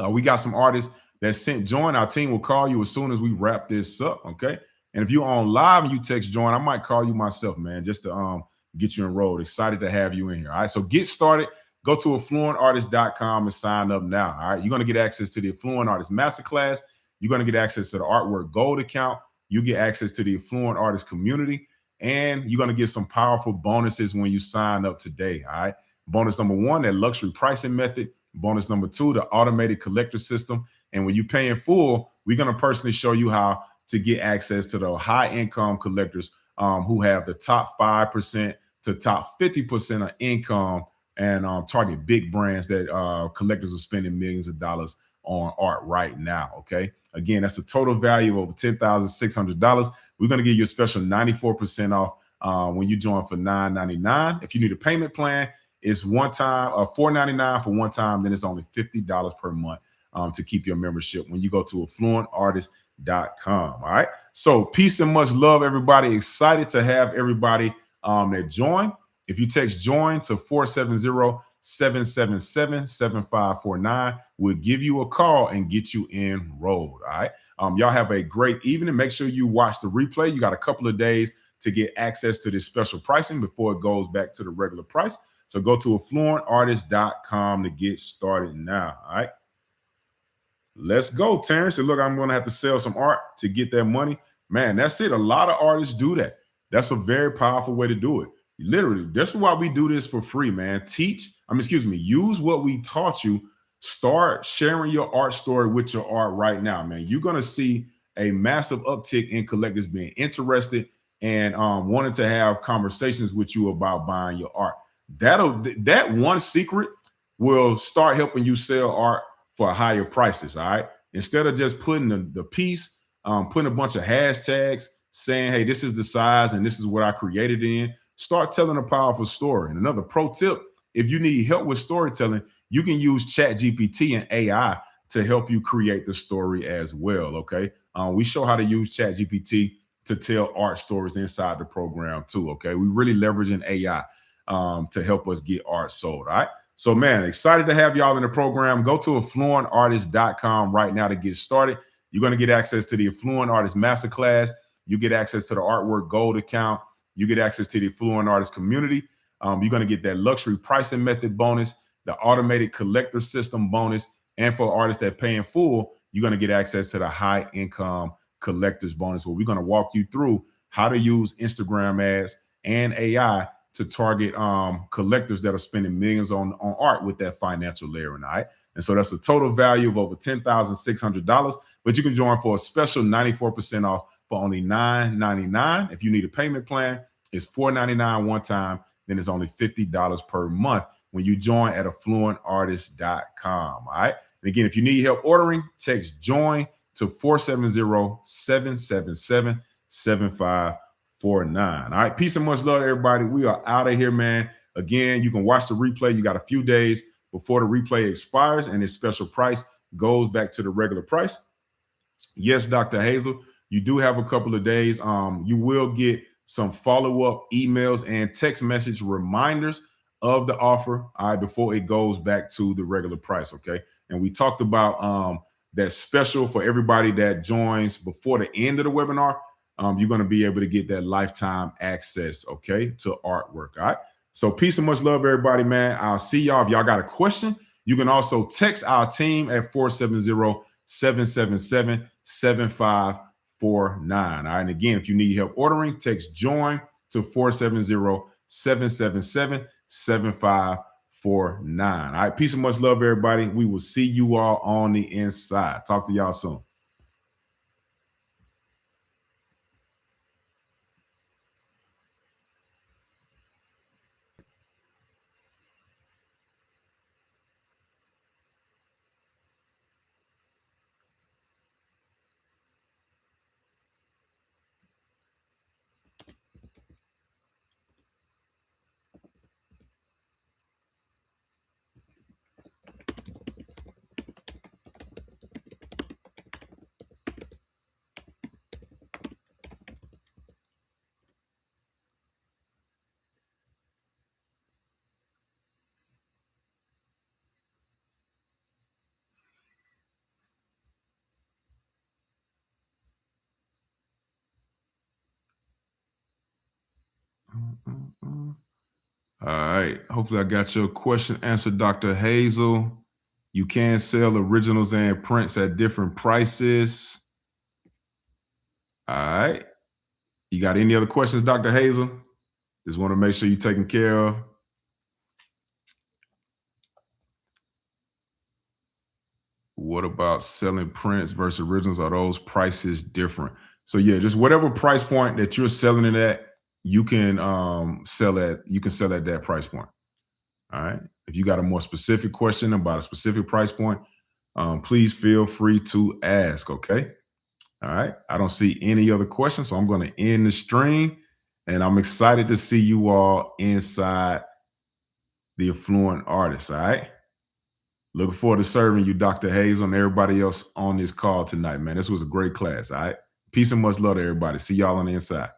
S1: We got some artists that sent join. Our team will call you as soon as we wrap this up. Okay. And if you're on live and you text join, I might call you myself, man, just to get you enrolled. Excited to have you in here. All right. So get started. Go to affluentartist.com and sign up now. All right. You're going to get access to the Affluent Artist Masterclass. You're going to get access to the Artwork Gold account. You get access to the Affluent Artist community. And you're going to get some powerful bonuses when you sign up today. All right. Bonus number 1, that luxury pricing method. Bonus number 2, the automated collector system. And when you pay in full, we're going to personally show you how to get access to the high income collectors who have the top 5% to top 50% of income, and target big brands that collectors are spending millions of dollars on art right now. Okay. Again, that's a total value of over $10,600. We're going to give you a special 94% off when you join for $9.99. If you need a payment plan, it's one time, $4.99 for one time. Then it's only $50 per month to keep your membership when you go to affluentartist.com. All right. So peace and much love, everybody. Excited to have everybody that joined. If you text JOIN to 470-777-7549, we'll give you a call and get you enrolled. All right. Y'all have a great evening. Make sure you watch the replay. You got a couple of days to get access to this special pricing before it goes back to the regular price. So go to affluentartist.com to get started now. All right. Let's go, Terrence. And look, I'm going to have to sell some art to get that money. Man, that's it. A lot of artists do that. That's a very powerful way to do it. Literally, that's why we do this for free, man. Use what we taught you. Start sharing your art story with your art right now, man. You're going to see a massive uptick in collectors being interested and wanting to have conversations with you about buying your art. That one secret will start helping you sell art for higher prices. All right. Instead of just putting the piece, putting a bunch of hashtags saying, hey, this is the size and this is what I created in. Start telling a powerful story. And another pro tip, if you need help with storytelling, you can use ChatGPT and AI to help you create the story as well. Okay. We show how to use ChatGPT to tell art stories inside the program too. Okay. We really leveraging AI to help us get art sold. All right. So, man, excited to have y'all in the program. Go to affluentartist.com right now to get started. You're going to get access to the Affluent Artist Masterclass. You get access to the Artwork Gold account. You get access to the Affluent Artist community. You're going to get that luxury pricing method bonus, the automated collector system bonus, and for artists that pay in full, you're going to get access to the high income collectors bonus, where we're going to walk you through how to use Instagram ads and AI to target collectors that are spending millions on art with that financial layering. All right. And so that's a total value of over $10,600, but you can join for a special 94% off for only $9.99. If you need a payment plan, it's $4.99 one time. Then it's only $50 per month when you join at affluentartist.com. All right. And again, if you need help ordering, text JOIN to 470-777-7549. All right. Peace and much love, everybody. We are out of here, man. Again, you can watch the replay. You got a few days before the replay expires and its special price goes back to the regular price. Yes, Dr. Hazel, you do have a couple of days. You will get some follow-up emails and text message reminders of the offer, all right, before it goes back to the regular price. Okay. And we talked about that special for everybody that joins before the end of the webinar. You're going to be able to get that lifetime access, okay, to artwork. All right. So peace and much love, everybody, man. I'll see y'all. If y'all got a question, you can also text our team at 470-777-7549. All right. And again, if you need help ordering, text JOIN to 470-777-7549. All right. Peace and much love, everybody. We will see you all on the inside. Talk to y'all soon. All right. Hopefully I got your question answered, Dr. Hazel. You can sell originals and prints at different prices. All right. You got any other questions, Dr. Hazel? Just want to make sure you're taken care of. What about selling prints versus originals? Are those prices different? So yeah, just whatever price point that you're selling it at, you can sell at that price point. All right. If you got a more specific question about a specific price point, please feel free to ask. Okay. All right. I don't see any other questions, so I'm going to end the stream, and I'm excited to see you all inside the Affluent Artist. All right. Looking forward to serving you, Dr. Hazel, and everybody else on this call tonight, man. This was a great class. All right. Peace and much love to everybody. See y'all on the inside.